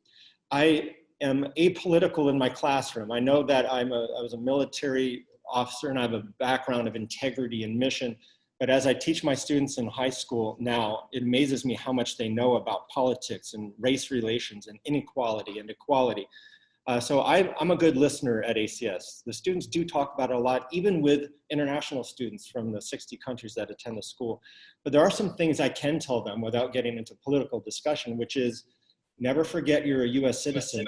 I am apolitical in my classroom. I know that I was a military officer and I have a background of integrity and mission, but as I teach my students in high school now, it amazes me how much they know about politics and race relations and inequality and equality. So I'm a good listener at ACS. The students do talk about it a lot, even with international students from the 60 countries that attend the school. But there are some things I can tell them without getting into political discussion, which is never forget you're a US citizen.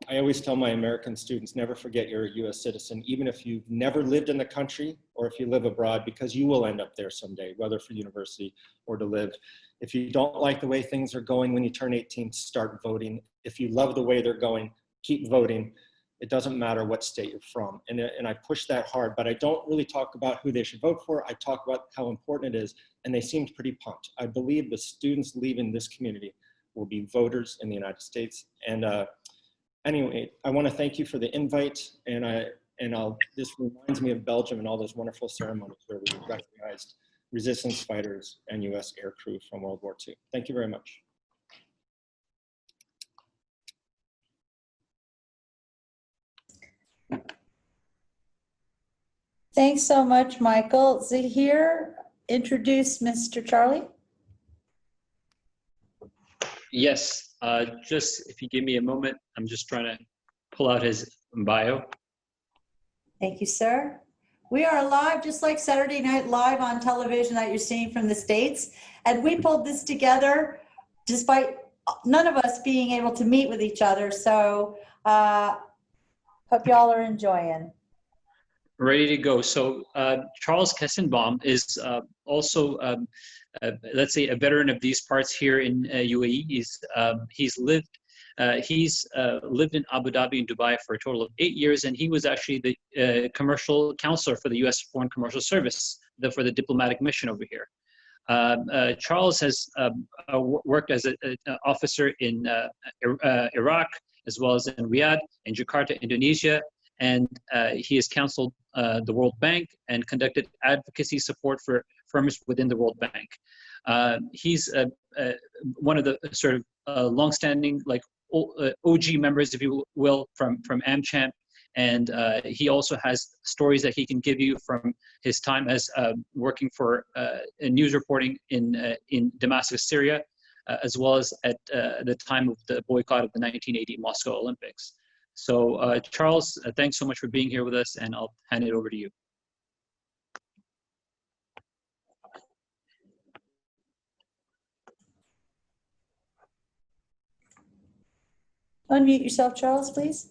I always tell my American students, never forget you're a US citizen, even if you've never lived in the country or if you live abroad, because you will end up there someday, whether for university or to live. If you don't like the way things are going when you turn 18, start voting. If you love the way they're going, keep voting. It doesn't matter what state you're from. And I push that hard, but I don't really talk about who they should vote for. I talk about how important it is, and they seemed pretty pumped. I believe the students leaving this community will be voters in the United States. And anyway, I want to thank you for the invite, and this reminds me of Belgium and all those wonderful ceremonies where we recognized resistance fighters and US aircrew from World War II. Thank you very much. Thanks so much, Michael. Zahir, introduce Mr. Charlie. Yes, just if you give me a moment, I'm just trying to pull out his bio. Thank you, sir. We are live, just like Saturday Night Live on television that you're seeing from the States. And we pulled this together despite none of us being able to meet with each other. So hope y'all are enjoying. Ready to go. So Charles Kessenbaum is also, let's say, a veteran of these parts here in UAE. He's lived in Abu Dhabi and Dubai for a total of 8 years, and he was actually the commercial counselor for the U.S. Foreign Commercial Service for the diplomatic mission over here. Charles has worked as an officer in Iraq, as well as in Riyadh, in Jakarta, Indonesia, and he has counseled the World Bank and conducted advocacy support for firms within the World Bank. He's one of the sort of longstanding, like OG members, if you will, from AmCham, and he also has stories that he can give you from his time as working for news reporting in Damascus, Syria, as well as at the time of the boycott of the 1980 Moscow Olympics. So Charles, thanks so much for being here with us, and I'll hand it over to you. Unmute yourself, Charles, please.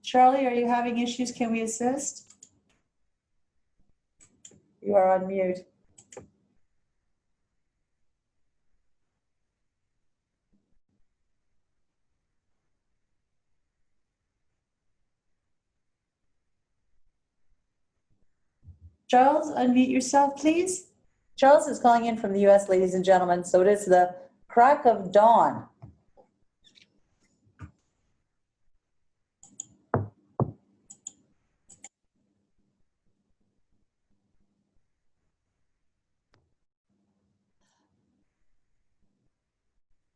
Charlie, are you having issues? Can we assist? You are on mute. Charles, unmute yourself, please. Charles is calling in from the US, ladies and gentlemen, so it is the crack of dawn.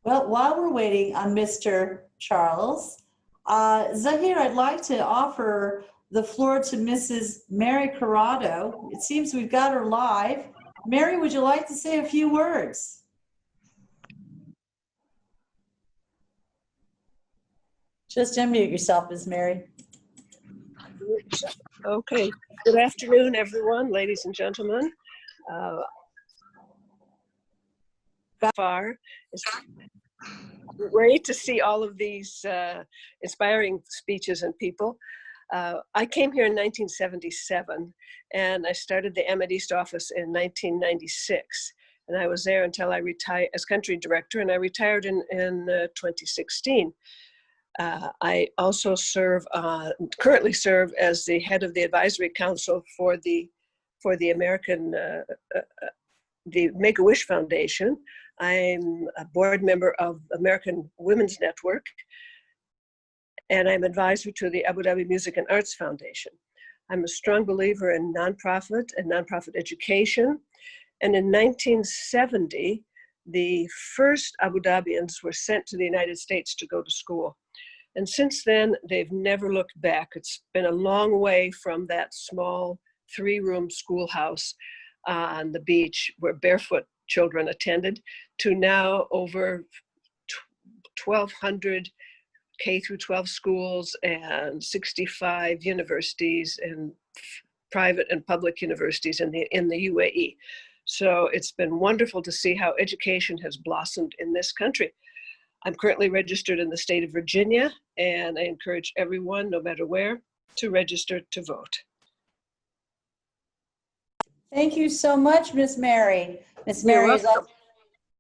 Well, while we're waiting on Mr. Charles, Zahir, I'd like to offer the floor to Mrs. Mary Corrado. It seems we've got her live. Mary, would you like to say a few words? Just unmute yourself, Ms. Mary. Okay. Good afternoon, everyone, ladies and gentlemen. Far. It's great to see all of these inspiring speeches and people. I came here in 1977, and I started the Ahmed East office in 1996. And I was there until I retired as country director, and I retired in 2016. I also currently serve as the head of the advisory council for the American, the Make-A-Wish Foundation. I'm a board member of American Women's Network, and I'm advisor to the Abu Dhabi Music and Arts Foundation. I'm a strong believer in nonprofit and nonprofit education. And in 1970, the first Abu Dhabians were sent to the United States to go to school. And since then, they've never looked back. It's been a long way from that small 3-room schoolhouse on the beach where barefoot children attended to now over 1,200 K through 12 schools and 65 universities and private and public universities in the UAE. So it's been wonderful to see how education has blossomed in this country. I'm currently registered in the state of Virginia, and I encourage everyone, no matter where, to register to vote. Thank you so much, Miss Mary. Miss Mary is also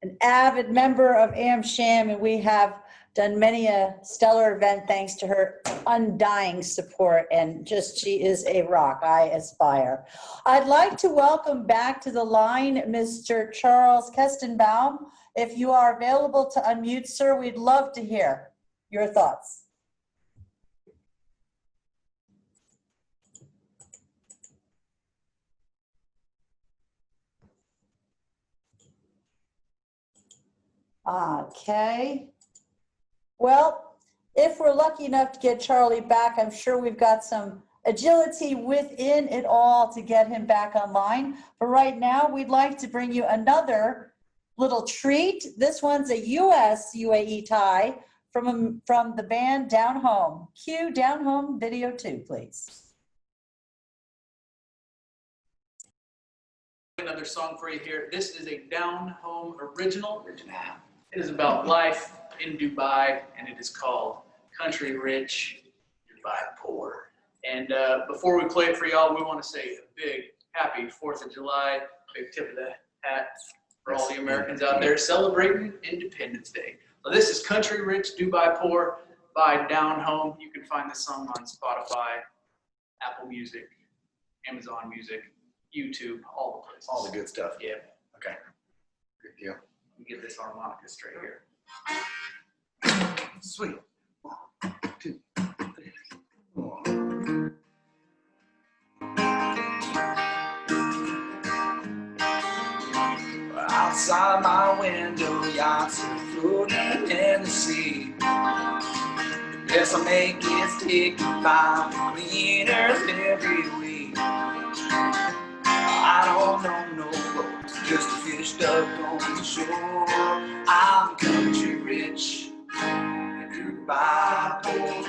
an avid member of AmCham, and we have done many a stellar event thanks to her undying support, and she is a rock. I aspire. I'd like to welcome back to the line Mr. Charles Kestenbaum. If you are available to unmute, sir, we'd love to hear your thoughts. Okay. Well, if we're lucky enough to get Charlie back, I'm sure we've got some agility within it all to get him back online. But right now, we'd like to bring you another little treat. This one's a US UAE tie from the band Down Home. Cue Down Home video 2, please. Another song for you here. This is a Down Home original. It is about life in Dubai, and it is called Country Rich, Dubai Poor. And before we play it for y'all, we want to say a big happy 4th of July, big tip of the hat for all the Americans out there celebrating Independence Day. So this is Country Rich, Dubai Poor by Down Home. You can find this song on Spotify, Apple Music, Amazon Music, YouTube, all the places. All the good stuff. Yeah. Okay. Good deal. Let me get this harmonica straight here. Sweet. 1, 2, 3, 4. Outside my window, yachts are floating in the sea. The best I make is taking 5 cleaners every week. I don't know no boats, just a fish stuck on the shore. I'm country rich, Dubai poor.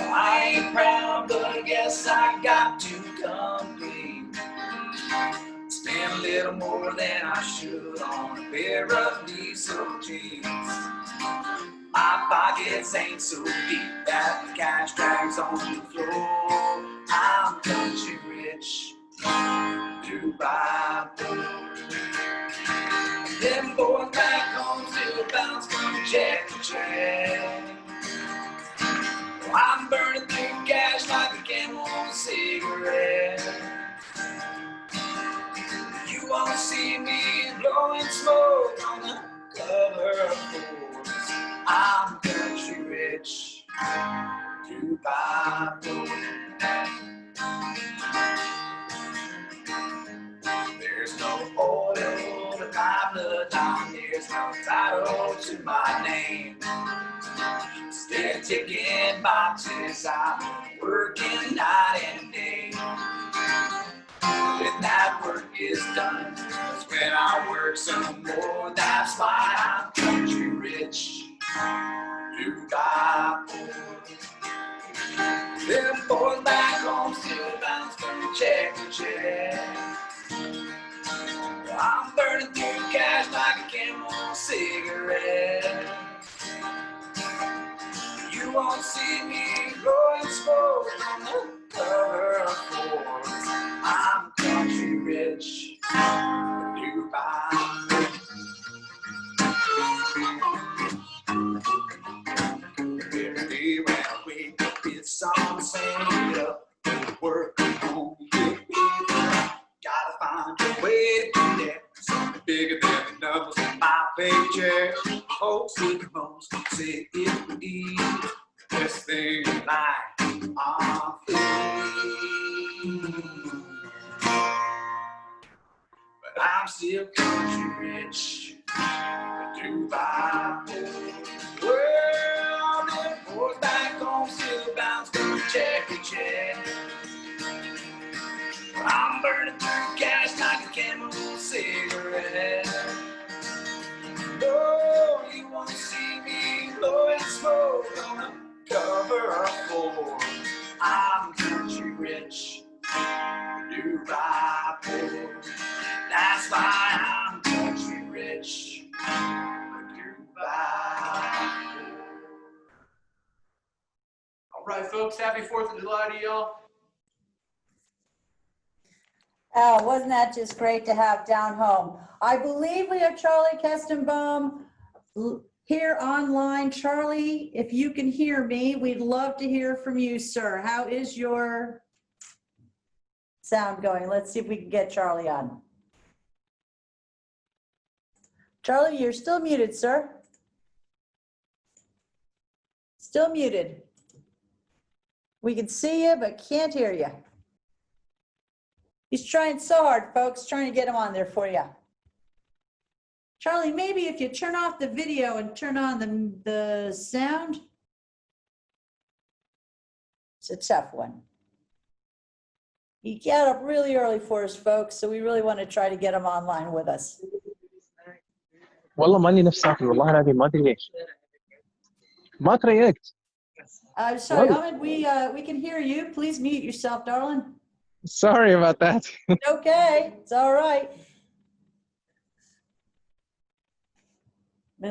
I ain't proud, but I guess I got to come clean. Spend a little more than I should on a pair of diesel jeans. My pockets ain't so deep that the cash drags on the floor. I'm country rich, Dubai poor. Them boys back home still bounce from check to check. I'm burning through cash like a Camel on a cigarette. You won't see me blowing smoke on the cover of Forbes. I'm country rich, Dubai poor. There's no oil to my bloodline, there's no title to my name. Still ticking boxes, I'm working night and day. When that work is done, that's when I work some more. That's why I'm country rich, Dubai poor. Them boys back home still bounce from check to check. I'm burning through cash like a Camel cigarette. won't see me blowing smoke on the cover of Forbes. I'm country rich, Dubai. Every day when I wake up, it's on saying up, work on it. Gotta find a way to get something bigger than the numbers on my paycheck. Folks with the most say it would be the best thing in life. I'm free. But I'm still country rich, Dubai. Well, them boys back home still bounce from check to check. I'm burning through cash like a Camel cigarette. No, you won't see me blowing smoke on the cover of Forbes. I'm country rich, Dubai poor. That's why I'm country rich, Dubai. All right, folks, happy 4th of July to y'all. Oh, wasn't that just great to have down home? I believe we have Charlie Kestenbaum here online. Charlie, if you can hear me, we'd love to hear from you, sir. How is your sound going? Let's see if we can get Charlie on. Charlie, you're still muted, sir. Still muted. We can see you, but can't hear you. He's trying so hard, folks, trying to get him on there for you. Charlie, maybe if you turn off the video and turn on the sound. It's a tough one. He got up really early for us, folks, so we really want to try to get him online with us. والله ماني نفس ساكن والله العظيم ما ادري ليش ما تريقت. Sorry, Ahmed, we can hear you. Please mute yourself, darling. Sorry about that. Okay, it's all right.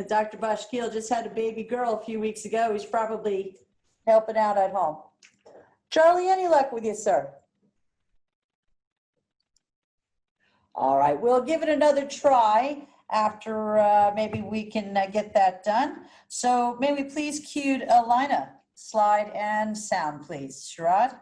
Dr. Bashkil just had a baby girl a few weeks ago. He's probably helping out at home. Charlie, any luck with you, sir? All right, we'll give it another try after maybe we can get that done. So may we please cue Alina, slide and sound, please. Sharad?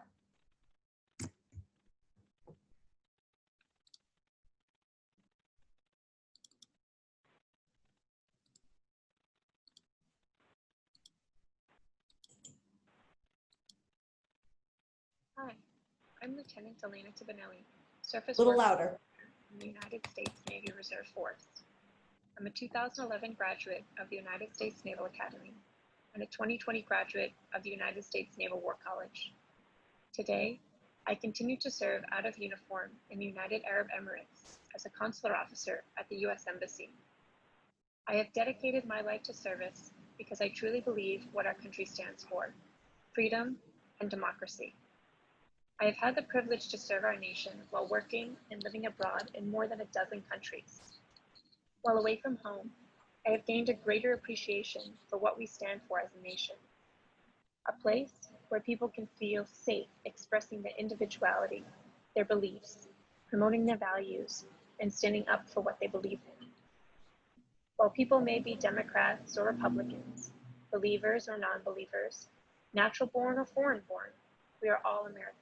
Hi, I'm Lieutenant Elena Tibinelli, Surface A little Warfare louder. in the United States Navy Reserve Force. I'm a 2011 graduate of the United States Naval Academy and a 2020 graduate of the United States Naval War College. Today, I continue to serve out of uniform in the United Arab Emirates as a consular officer at the U.S. Embassy. I have dedicated my life to service because I truly believe what our country stands for: freedom and democracy. I have had the privilege to serve our nation while working and living abroad in more than a dozen countries. While away from home, I have gained a greater appreciation for what we stand for as a nation. A place where people can feel safe expressing their individuality, their beliefs, promoting their values, and standing up for what they believe in. While people may be Democrats or Republicans, believers or non-believers, natural born or foreign born, we are all Americans.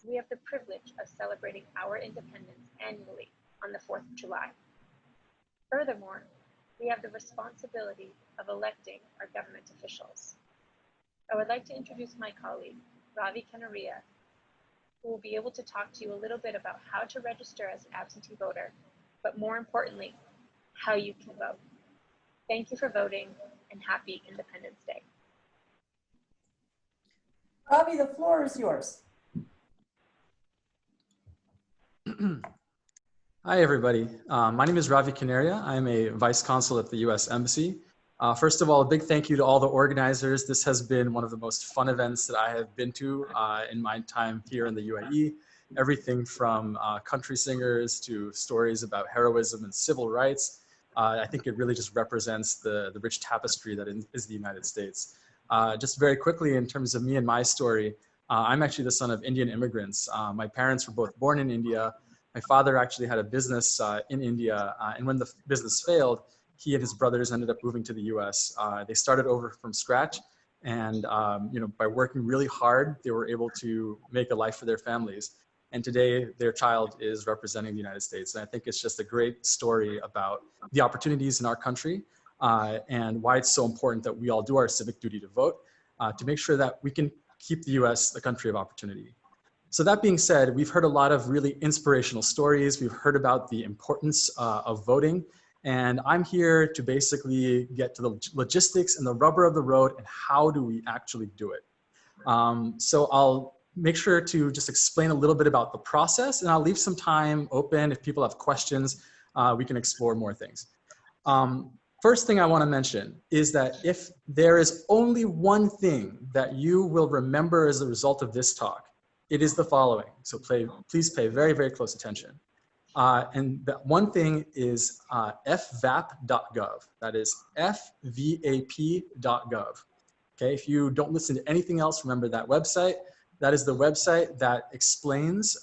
We have the privilege of celebrating our independence annually on the 4th of July. Furthermore, we have the responsibility of electing our government officials. I would like to introduce my colleague, Ravi Kanaria, who will be able to talk to you a little bit about how to register as an absentee voter, but more importantly, how you can vote. Thank you for voting and happy Independence Day. Ravi, the floor is yours. Hi, everybody. My name is Ravi Canaria. I'm a vice consul at the U.S. Embassy. First of all, a big thank you to all the organizers. This has been one of the most fun events that I have been to in my time here in the UAE. Everything from country singers to stories about heroism and civil rights. I think it really just represents the rich tapestry that is the United States. Just very quickly, in terms of me and my story, I'm actually the son of Indian immigrants. My parents were both born in India. My father actually had a business in India, and when the business failed, he and his brothers ended up moving to the US. They started over from scratch, and by working really hard, they were able to make a life for their families. And today, their child is representing the United States. And I think it's just a great story about the opportunities in our country and why it's so important that we all do our civic duty to vote to make sure that we can keep the US the country of opportunity. So that being said, we've heard a lot of really inspirational stories. We've heard about the importance of voting. And I'm here to basically get to the logistics and the rubber of the road and how do we actually do it. So I'll make sure to just explain a little bit about the process, and I'll leave some time open. If people have questions, we can explore more things. First thing I want to mention is that if there is only one thing that you will remember as a result of this talk, it is the following. So please pay very, very close attention. And that one thing is fvap.gov. That is fvap.gov. Okay, if you don't listen to anything else, remember that website. That is the website that explains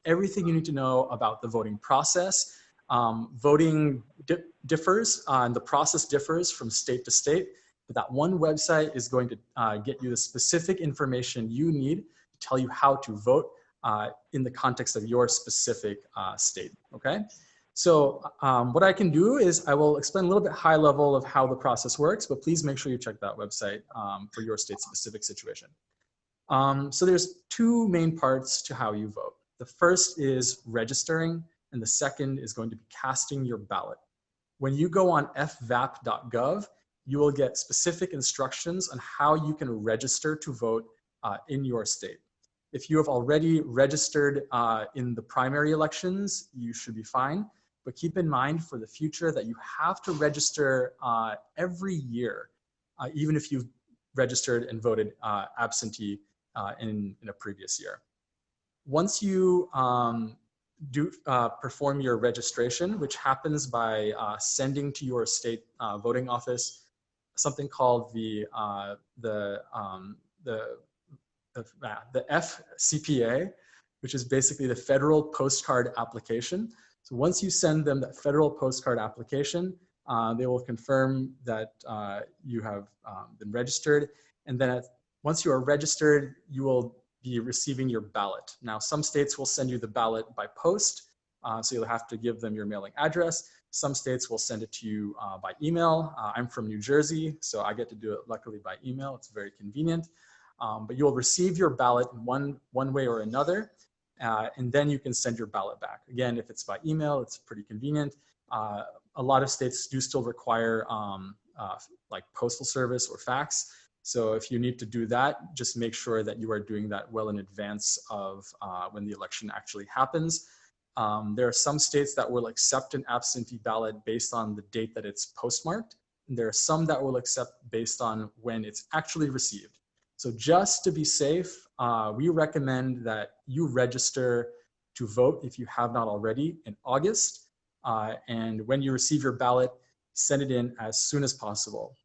everything you need to know about the voting process. Voting differs, and the process differs from state to state, but that one website is going to get you the specific information you need to tell you how to vote in the context of your specific state, okay? So what I can do is I will explain a little bit high level of how the process works, but please make sure you check that website for your state specific situation. So there's two main parts to how you vote. The first is registering, and the second is going to be casting your ballot. When you go on fvap.gov, you will get specific instructions on how you can register to vote in your state. If you have already registered in the primary elections, you should be fine. But keep in mind for the future that you have to register every year, even if you've registered and voted absentee in a previous year. Once you perform your registration, which happens by sending to your state voting office something called the FCPA, which is basically the Federal Postcard Application. So once you send them that Federal Postcard Application, they will confirm that you have been registered. And then once you are registered, you will be receiving your ballot. Now, some states will send you the ballot by post, so you'll have to give them your mailing address. Some states will send it to you by email. I'm from New Jersey, so I get to do it luckily by email. It's very convenient. But you'll receive your ballot in one way or another, and then you can send your ballot back. Again, if it's by email, it's pretty convenient. A lot of states do still require like postal service or fax. So if you need to do that, just make sure that you are doing that well in advance of when the election actually happens. There are some states that will accept an absentee ballot based on the date that it's postmarked. And there are some that will accept based on when it's actually received. So just to be safe, we recommend that you register to vote if you have not already in August. And when you receive your ballot, send it in as soon as possible.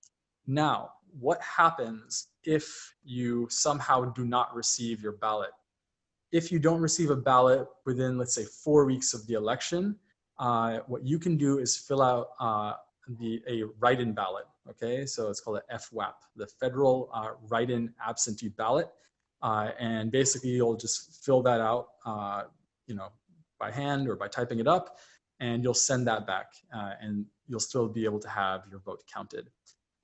Now, what happens if you somehow do not receive your ballot? If you don't receive a ballot within, let's say, 4 weeks of the election, what you can do is fill out a write-in ballot, okay? So it's called a FWAP, the Federal Write-in Absentee Ballot. And basically, you'll just fill that out, by hand or by typing it up, and you'll send that back, and you'll still be able to have your vote counted.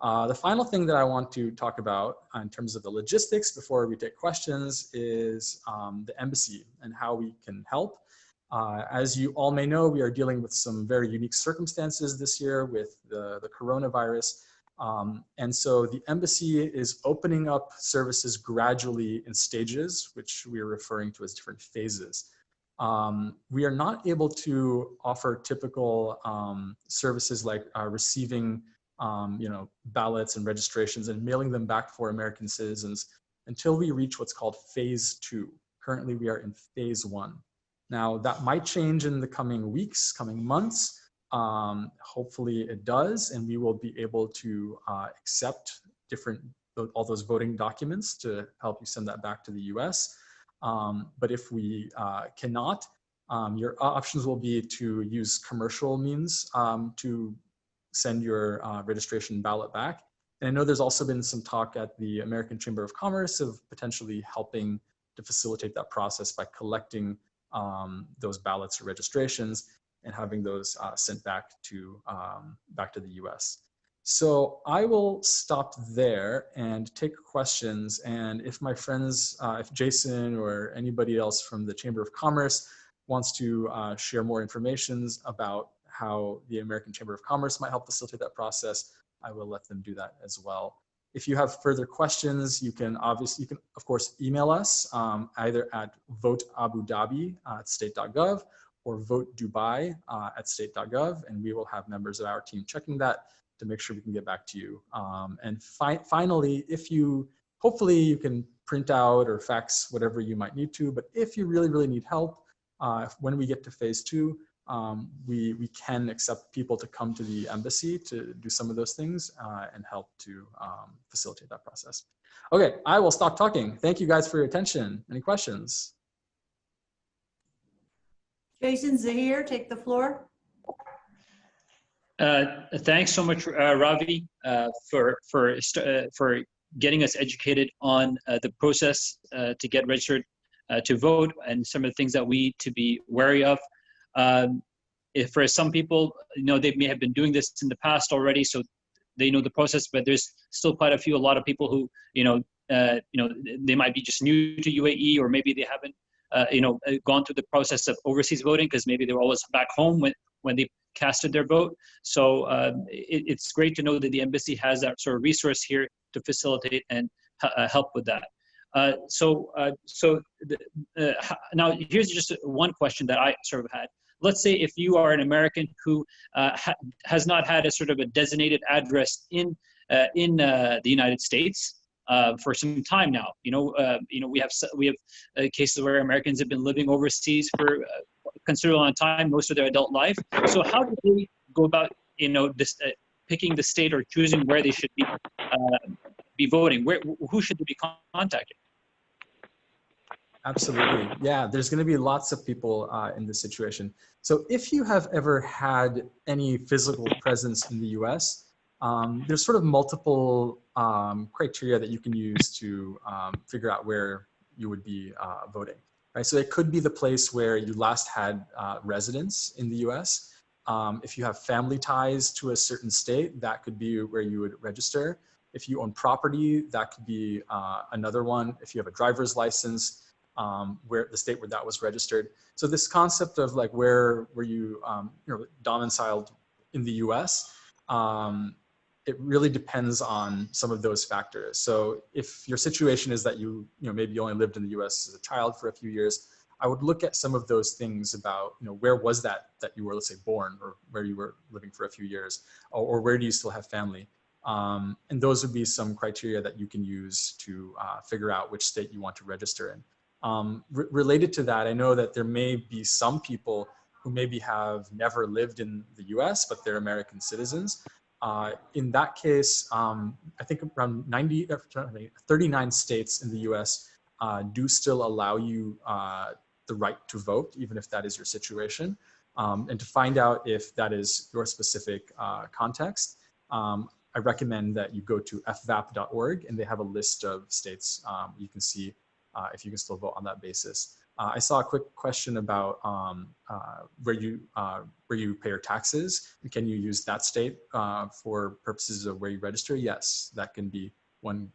The final thing that I want to talk about in terms of the logistics before we take questions is the embassy and how we can help. As you all may know, we are dealing with some very unique circumstances this year with the coronavirus. And so the embassy is opening up services gradually in stages, which we are referring to as different phases. We are not able to offer typical services like receiving ballots and registrations and mailing them back for American citizens until we reach what's called phase 2. Currently, we are in phase 1. Now, that might change in the coming weeks, coming months. Hopefully it does, and we will be able to accept different all those voting documents to help you send that back to the US. But if we cannot, your options will be to use commercial means to send your registration ballot back. And I know there's also been some talk at the American Chamber of Commerce of potentially helping to facilitate that process by collecting those ballots or registrations and having those sent back to the US. So I will stop there and take questions. And if my friends, if Jason or anybody else from the Chamber of Commerce wants to share more information about how the American Chamber of Commerce might help facilitate that process, I will let them do that as well. If you have further questions, you can of course email us either at voteabudhabi@state.gov or votedubai @state.gov, and we will have members of our team checking that to make sure we can get back to you. And finally, hopefully you can print out or fax whatever you might need to, but if you really, really need help, when we get to phase 2, we can accept people to come to the embassy to do some of those things and help to facilitate that process. Okay, I will stop talking. Thank you guys for your attention. Any questions? Jason Zahir, take the floor. Thanks so much, Ravi, for getting us educated on the process to get registered to vote and some of the things that we need to be wary of. If for some people, they may have been doing this in the past already, so they know the process. But there's still quite a lot of people who, they might be just new to UAE, or maybe they haven't, gone through the process of overseas voting because maybe they were always back home when they casted their vote. So it's great to know that the embassy has that sort of resource here to facilitate and help with that. Now here's just one question that I sort of had. Let's say if you are an American who has not had a sort of a designated address in the United States for some time now. We have cases where Americans have been living overseas for a considerable amount of time, most of their adult life. So how do they go about picking the state or choosing where they should be voting? Who should they be contacting? Absolutely. Yeah, there's going to be lots of people in this situation. So if you have ever had any physical presence in the US, there's sort of multiple criteria that you can use to figure out where you would be voting. Right? So it could be the place where you last had residence in the US. If you have family ties to a certain state, that could be where you would register. If you own property, that could be another one. If you have a driver's license, where the state where that was registered. So this concept of like where were you, domiciled in the US, it really depends on some of those factors. So if your situation is that you maybe only lived in the US as a child for a few years, I would look at some of those things about, where was that you were, let's say, born, or where you were living for a few years, or where do you still have family? And those would be some criteria that you can use to figure out which state you want to register in. Related to that, I know that there may be some people who maybe have never lived in the US, but they're American citizens. In that case, I think around 39 states in the US do still allow you the right to vote, even if that is your situation. And to find out if that is your specific context, I recommend that you go to fvap.org, and they have a list of states you can see if you can still vote on that basis. I saw a quick question about where you pay your taxes. Can you use that state for purposes of where you register? Yes, that can be one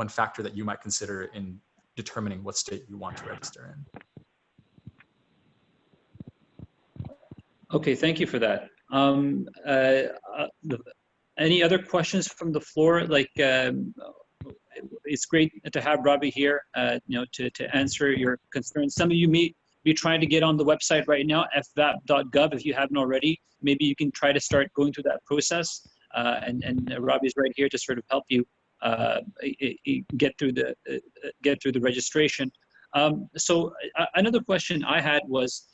factor that you might consider in determining what state you want to register in. Okay, thank you for that. Any other questions from the floor? It's great to have Ravi here, to answer your concerns. Some of you may be trying to get on the website right now, fvap.gov, if you haven't already. Maybe you can try to start going through that process, and Ravi's right here to sort of help you get through the registration. So another question I had was,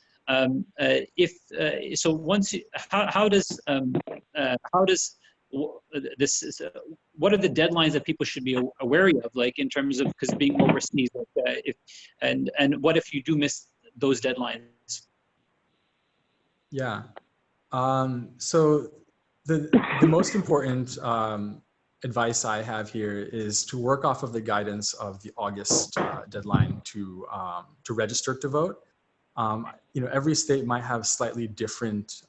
what are the deadlines that people should be aware of, like in terms of, because being overseas, like, and what if you do miss those deadlines? Yeah. So the most important advice I have here is to work off of the guidance of the August deadline to register to vote. You know, every state might have slightly different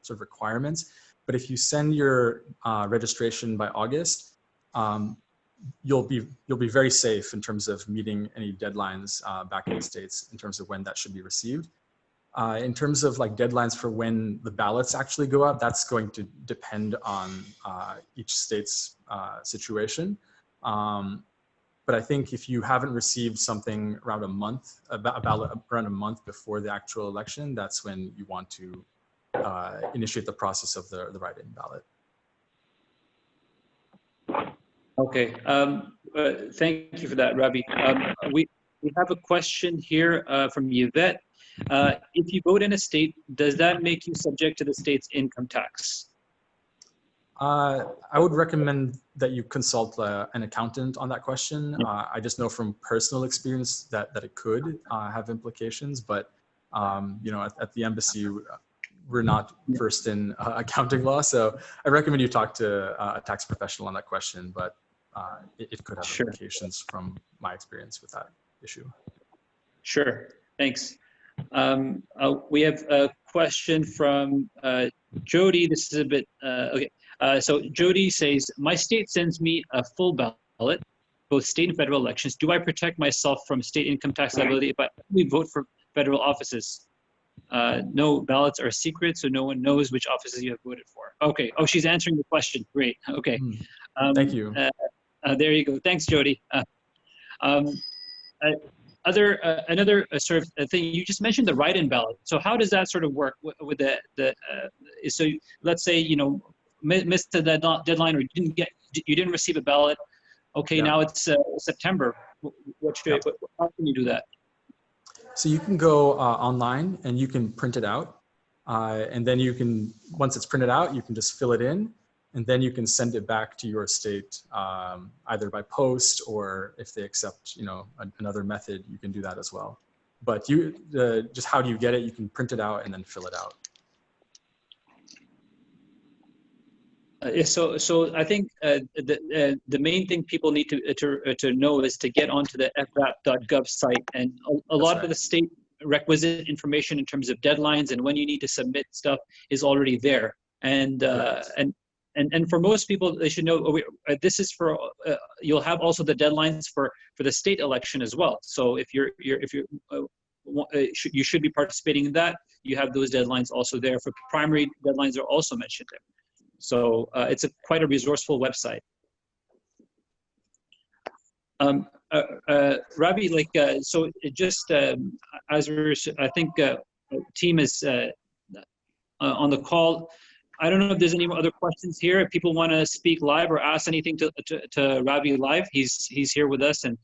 sort of requirements, but if you send your registration by August, you'll be very safe in terms of meeting any deadlines back in the States in terms of when that should be received. In terms of like deadlines for when the ballots actually go out, that's going to depend on each state's situation. But I think if you haven't received something around a ballot around a month before the actual election, that's when you want to initiate the process of the write-in ballot. Okay, thank you for that, Ravi. We have a question here from Yvette. If you vote in a state, does that make you subject to the state's income tax? I would recommend that you consult an accountant on that question. I just know from personal experience that it could have implications, but you know, at the embassy, we're not versed in accounting law, so I recommend you talk to a tax professional on that question, but it could have implications from my experience with that issue. Sure, thanks. We have a question from Jody. This is a bit, okay. So Jody says, my state sends me a full ballot, both state and federal elections. Do I protect myself from state income tax liability if I only vote for federal offices? No ballots are secret, so no one knows which offices you have voted for. Okay, oh, she's answering the question, great, okay. Thank you. There you go, thanks Jody. Another sort of thing, you just mentioned the write-in ballot. So how does that sort of work with so let's say, you know, missed the deadline or you didn't receive a ballot. Okay, now it's September. How can you do that? So you can go online and you can print it out. And then you can, once it's printed out, you can just fill it in. And then you can send it back to your state, either by post or if they accept, you know, another method, you can do that as well. But just how do you get it? You can print it out and then fill it out. So I think the main thing people need to know is to get onto the frap.gov site, and a lot of the state requisite information in terms of deadlines and when you need to submit stuff is already there. And for most people, they should know this is for you'll have also the deadlines for the state election as well. So if you should be participating in that, you have those deadlines also there. For primary deadlines are also mentioned there. So it's quite a resourceful website. Ravi, like so, just as I think team is on the call. I don't know if there's any other questions here. If people want to speak live or ask anything to Ravi live, he's here with us. And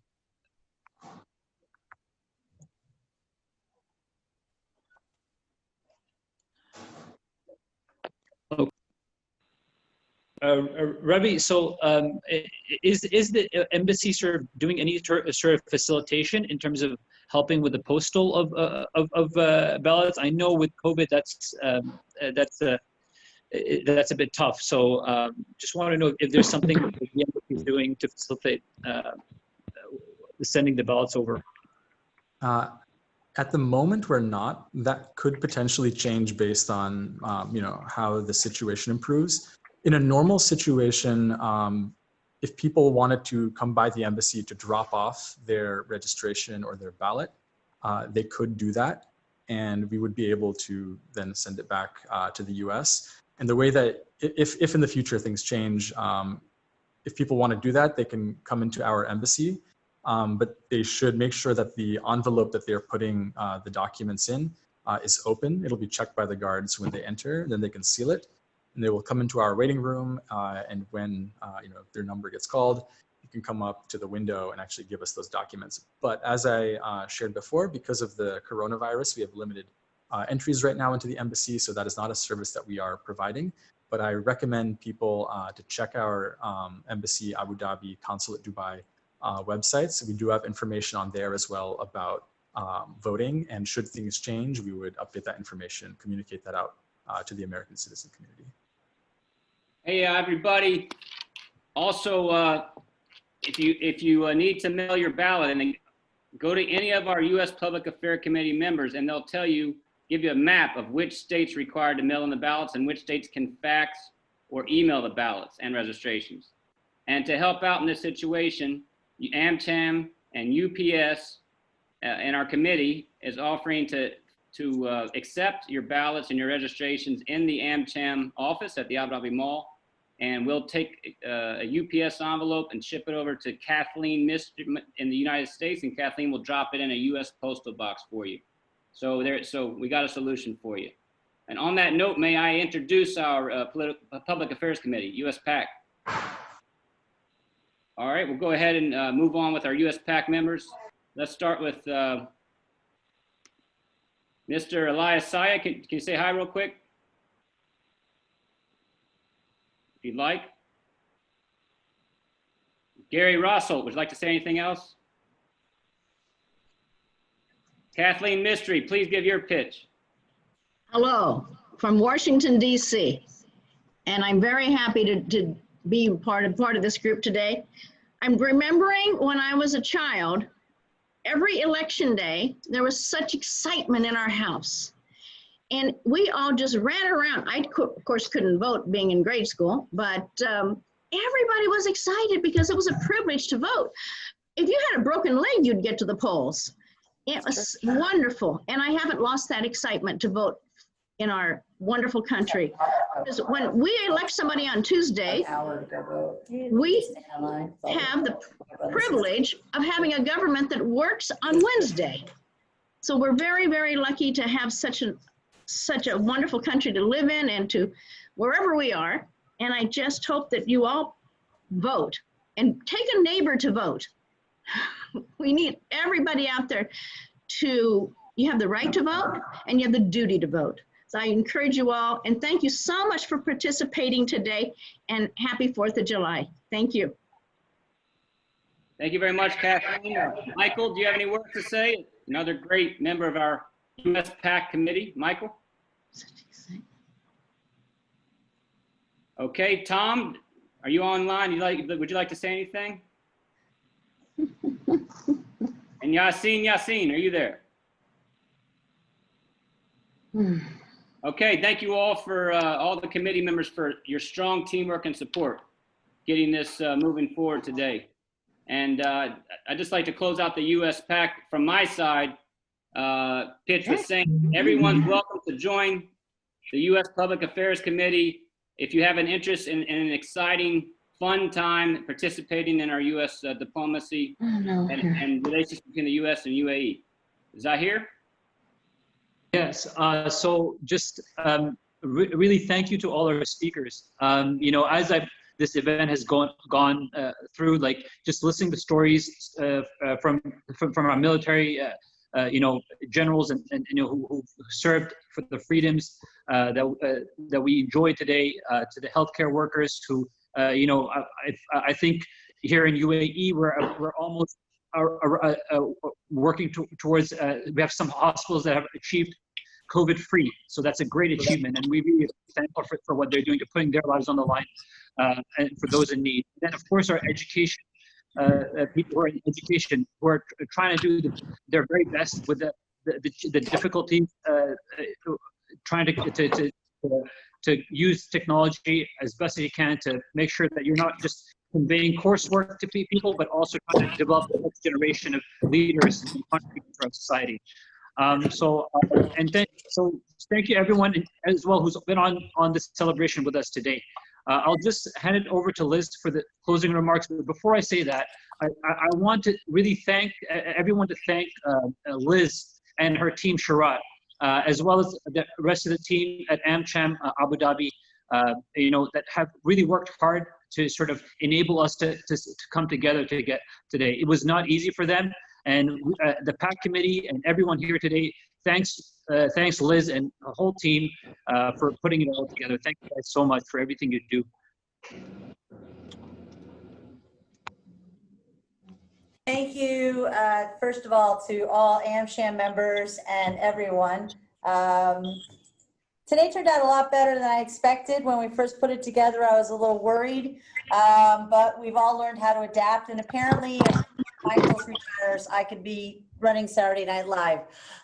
Ravi, so is the embassy sort of doing any sort of facilitation in terms of helping with the postal of ballots? I know with COVID that's a bit tough. So just want to know if there's something that the embassy is doing to facilitate sending the ballots over. At the moment, we're not. That could potentially change based on you know, how the situation improves. In a normal situation, if people wanted to come by the embassy to drop off their registration or their ballot, they could do that, and we would be able to then send it back to the US. And the way that, if in the future things change, if people want to do that, they can come into our embassy, but they should make sure that the envelope that they're putting the documents in is open. It'll be checked by the guards when they enter, then they can seal it. And they will come into our waiting room, and when you know, their number gets called, you can come up to the window and actually give us those documents. But as I shared before, because of the coronavirus, we have limited entries right now into the embassy, so that is not a service that we are providing. but I recommend people to check our Embassy Abu Dhabi Consulate Dubai websites. We do have information on there as well about voting, and should things change, we would update that information, communicate that out to the American citizen community. Hey, everybody. Also, if you need to mail your ballot, and go to any of our U.S. Public Affairs Committee members, and they'll give you a map of which states required to mail in the ballots and which states can fax or email the ballots and registrations. And to help out in this situation, AmCham and UPS and our committee is offering to accept your ballots and your registrations in the AmCham office at the Abu Dhabi Mall. And we'll take a UPS envelope and ship it over to Kathleen in the United States, and Kathleen will drop it in a US postal box for you. So we got a solution for you. And on that note, may I introduce our Public Affairs Committee, US PAC. All right, we'll go ahead and move on with our US PAC members. Let's start with Mr. Elias Saya. Can you say hi real quick? If you'd like. Gary Rossel, would you like to say anything else? Kathleen Mystery, please give your pitch. Hello, from Washington, D.C. And I'm very happy to be part of this group today. I'm remembering when I was a child, every election day, there was such excitement in our house. And we all just ran around. I, of course, couldn't vote being in grade school, but everybody was excited because it was a privilege to vote. If you had a broken leg, you'd get to the polls. It was wonderful. And I haven't lost that excitement to vote in our wonderful country. Because when we elect somebody on Tuesday, we have the privilege of having a government that works on Wednesday. So we're very, very lucky to have such a wonderful country to live in and to wherever we are. And I just hope that you all vote and take a neighbor to vote. We need everybody out there you have the right to vote and you have the duty to vote. So I encourage you all, and thank you so much for participating today, and happy 4th of July. Thank you. Thank you very much, Kathleen. Michael, do you have any words to say? Another great member of our US PAC committee. Michael? Okay, Tom, are you online? Would you like to say anything? And Yassine, are you there? Okay, thank you all for all the committee members for your strong teamwork and support getting this moving forward today. And I'd just like to close out the US PAC from my side, pitch with saying everyone's welcome to join the US Public Affairs Committee if you have an interest in an exciting, fun time participating in our US diplomacy and relations between the US and UAE. Is that here? Yes, so just really thank you to all our speakers. You know, as this event has gone through, like just listening to stories from our military, you know, generals and you know who served for the freedoms that we enjoy today, to the healthcare workers who, you know, I think here in UAE we're almost working towards. We have some hospitals that have achieved COVID-free, so that's a great achievement, and we really thankful for what they're doing, to putting their lives on the line, and for those in need. And then, of course, our education, people who are in education, who are trying to do their very best with the difficulties, trying to use technology as best as you can to make sure that you're not just conveying coursework to people, but also trying to develop the next generation of leaders and contributors to our society. So thank you everyone as well who's been on this celebration with us today. I'll just hand it over to Liz for the closing remarks. But before I say that, I want to really thank everyone, to thank Liz and her team, Sharat, as well as the rest of the team at AmCham Abu Dhabi, you know, that have really worked hard to sort of enable us to come together to get today. It was not easy for them. And the PAC committee and everyone here today, thanks Liz and the whole team for putting it all together. Thank you guys so much for everything you do. Thank you, first of all, to all AmCham members and everyone. Today turned out a lot better than I expected. When we first put it together, I was a little worried, but we've all learned how to adapt. And apparently, if Michael's retires, I could be running Saturday Night Live.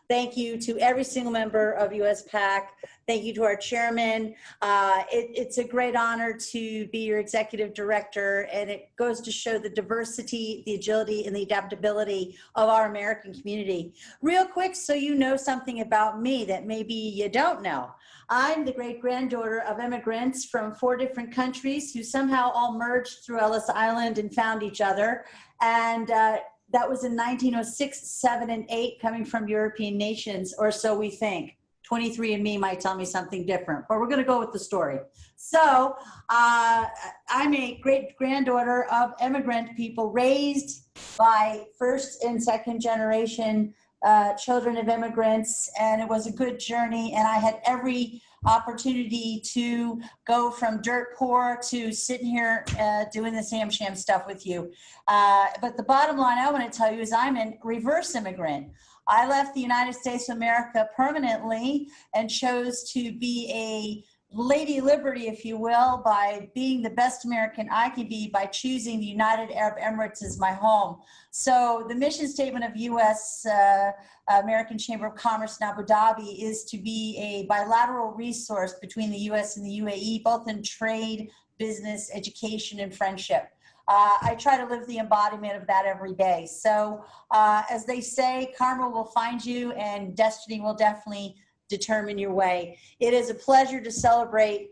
Thank you to every single member of US PAC. Thank you to our chairman. It's a great honor to be your executive director, and it goes to show the diversity, the agility, and the adaptability of our American community. Real quick, so you know something about me that maybe you don't know. I'm the great-granddaughter of immigrants from 4 different countries who somehow all merged through Ellis Island and found each other. And that was in 1906, 7, and 8, coming from European nations, or so we think. 23andMe might tell me something different, but we're going to go with the story. So I'm a great-granddaughter of immigrant people raised by first and second generation children of immigrants, and it was a good journey, and I had every opportunity to go from dirt poor to sitting here doing this AmCham stuff with you. But the bottom line I want to tell you is I'm a reverse immigrant. I left the United States of America permanently and chose to be a Lady Liberty, if you will, by being the best American I could be by choosing the United Arab Emirates as my home. So the mission statement of U.S. American Chamber of Commerce in Abu Dhabi is to be a bilateral resource between the U.S. and the UAE, both in trade, business, education, and friendship. I try to live the embodiment of that every day. So as they say, karma will find you and destiny will definitely determine your way. It is a pleasure to celebrate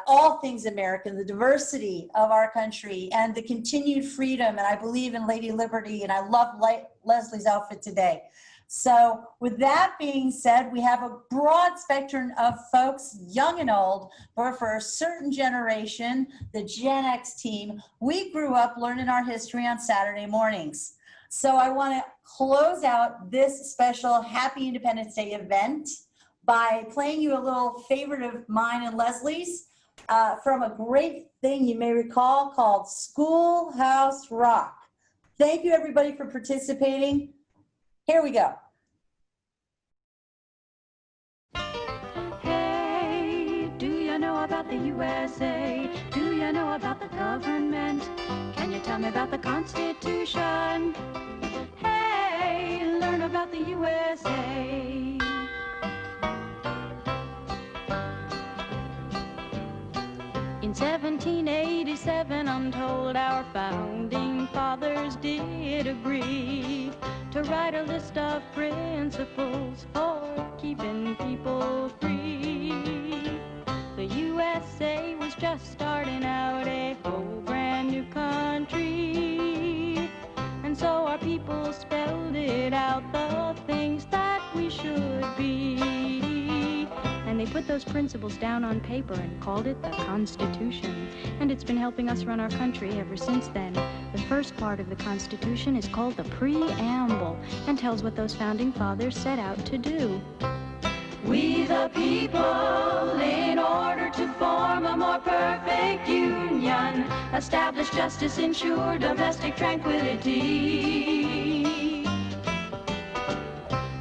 all things American, the diversity of our country and the continued freedom. And I believe in Lady Liberty, and I love Leslie's outfit today. So with that being said, we have a broad spectrum of folks, young and old, but for a certain generation, the Gen X team, we grew up learning our history on Saturday mornings. So I want to close out this special Happy Independence Day event by playing you a little favorite of mine and Leslie's from a great thing you may recall called Schoolhouse Rock. Thank you everybody for participating. Here we go. Hey, do you know about the USA? Do you know about the government? Can you tell me about the Constitution? Hey, learn about the USA. In 1787, I'm told our founding fathers did agree to write a list of principles for keeping people free. The USA was just starting out a whole brand new country, and so our people spelled it out, the things that we should be. And they put those principles down on paper and called it the Constitution. And it's been helping us run our country ever since then. The first part of the Constitution is called the Preamble and tells what those founding fathers set out to do. We the people, in order to form a more perfect union, establish justice, ensure domestic tranquility,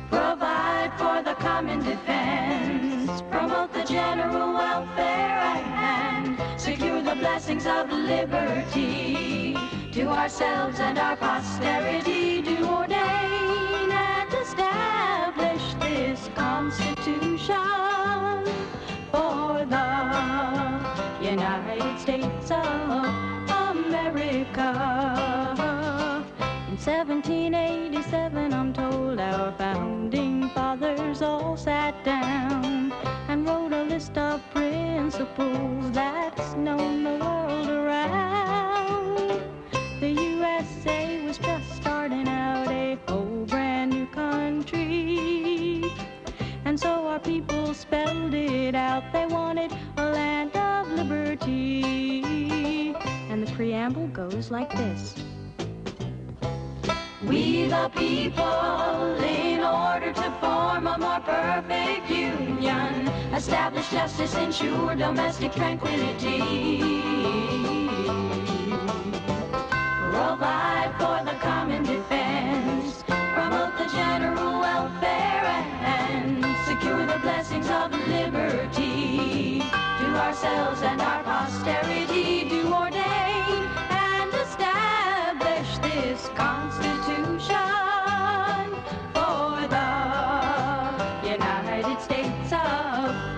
provide for the common defense, promote the general welfare, and secure the blessings of liberty to ourselves and our posterity, do ordain and establish this Constitution for the United States of America. In 1787, I'm told our founding fathers all sat down and wrote a list of principles that's known the world around. The USA was just starting out a whole brand new country, and so our people spelled it out. They wanted a land of liberty, and the preamble goes like this. We the people, in order to form a more perfect union, establish justice, ensure domestic tranquility, provide for the common defense, promote the general welfare, and secure the blessings of liberty to ourselves and our posterity. Do ordain and establish this Constitution for the United States of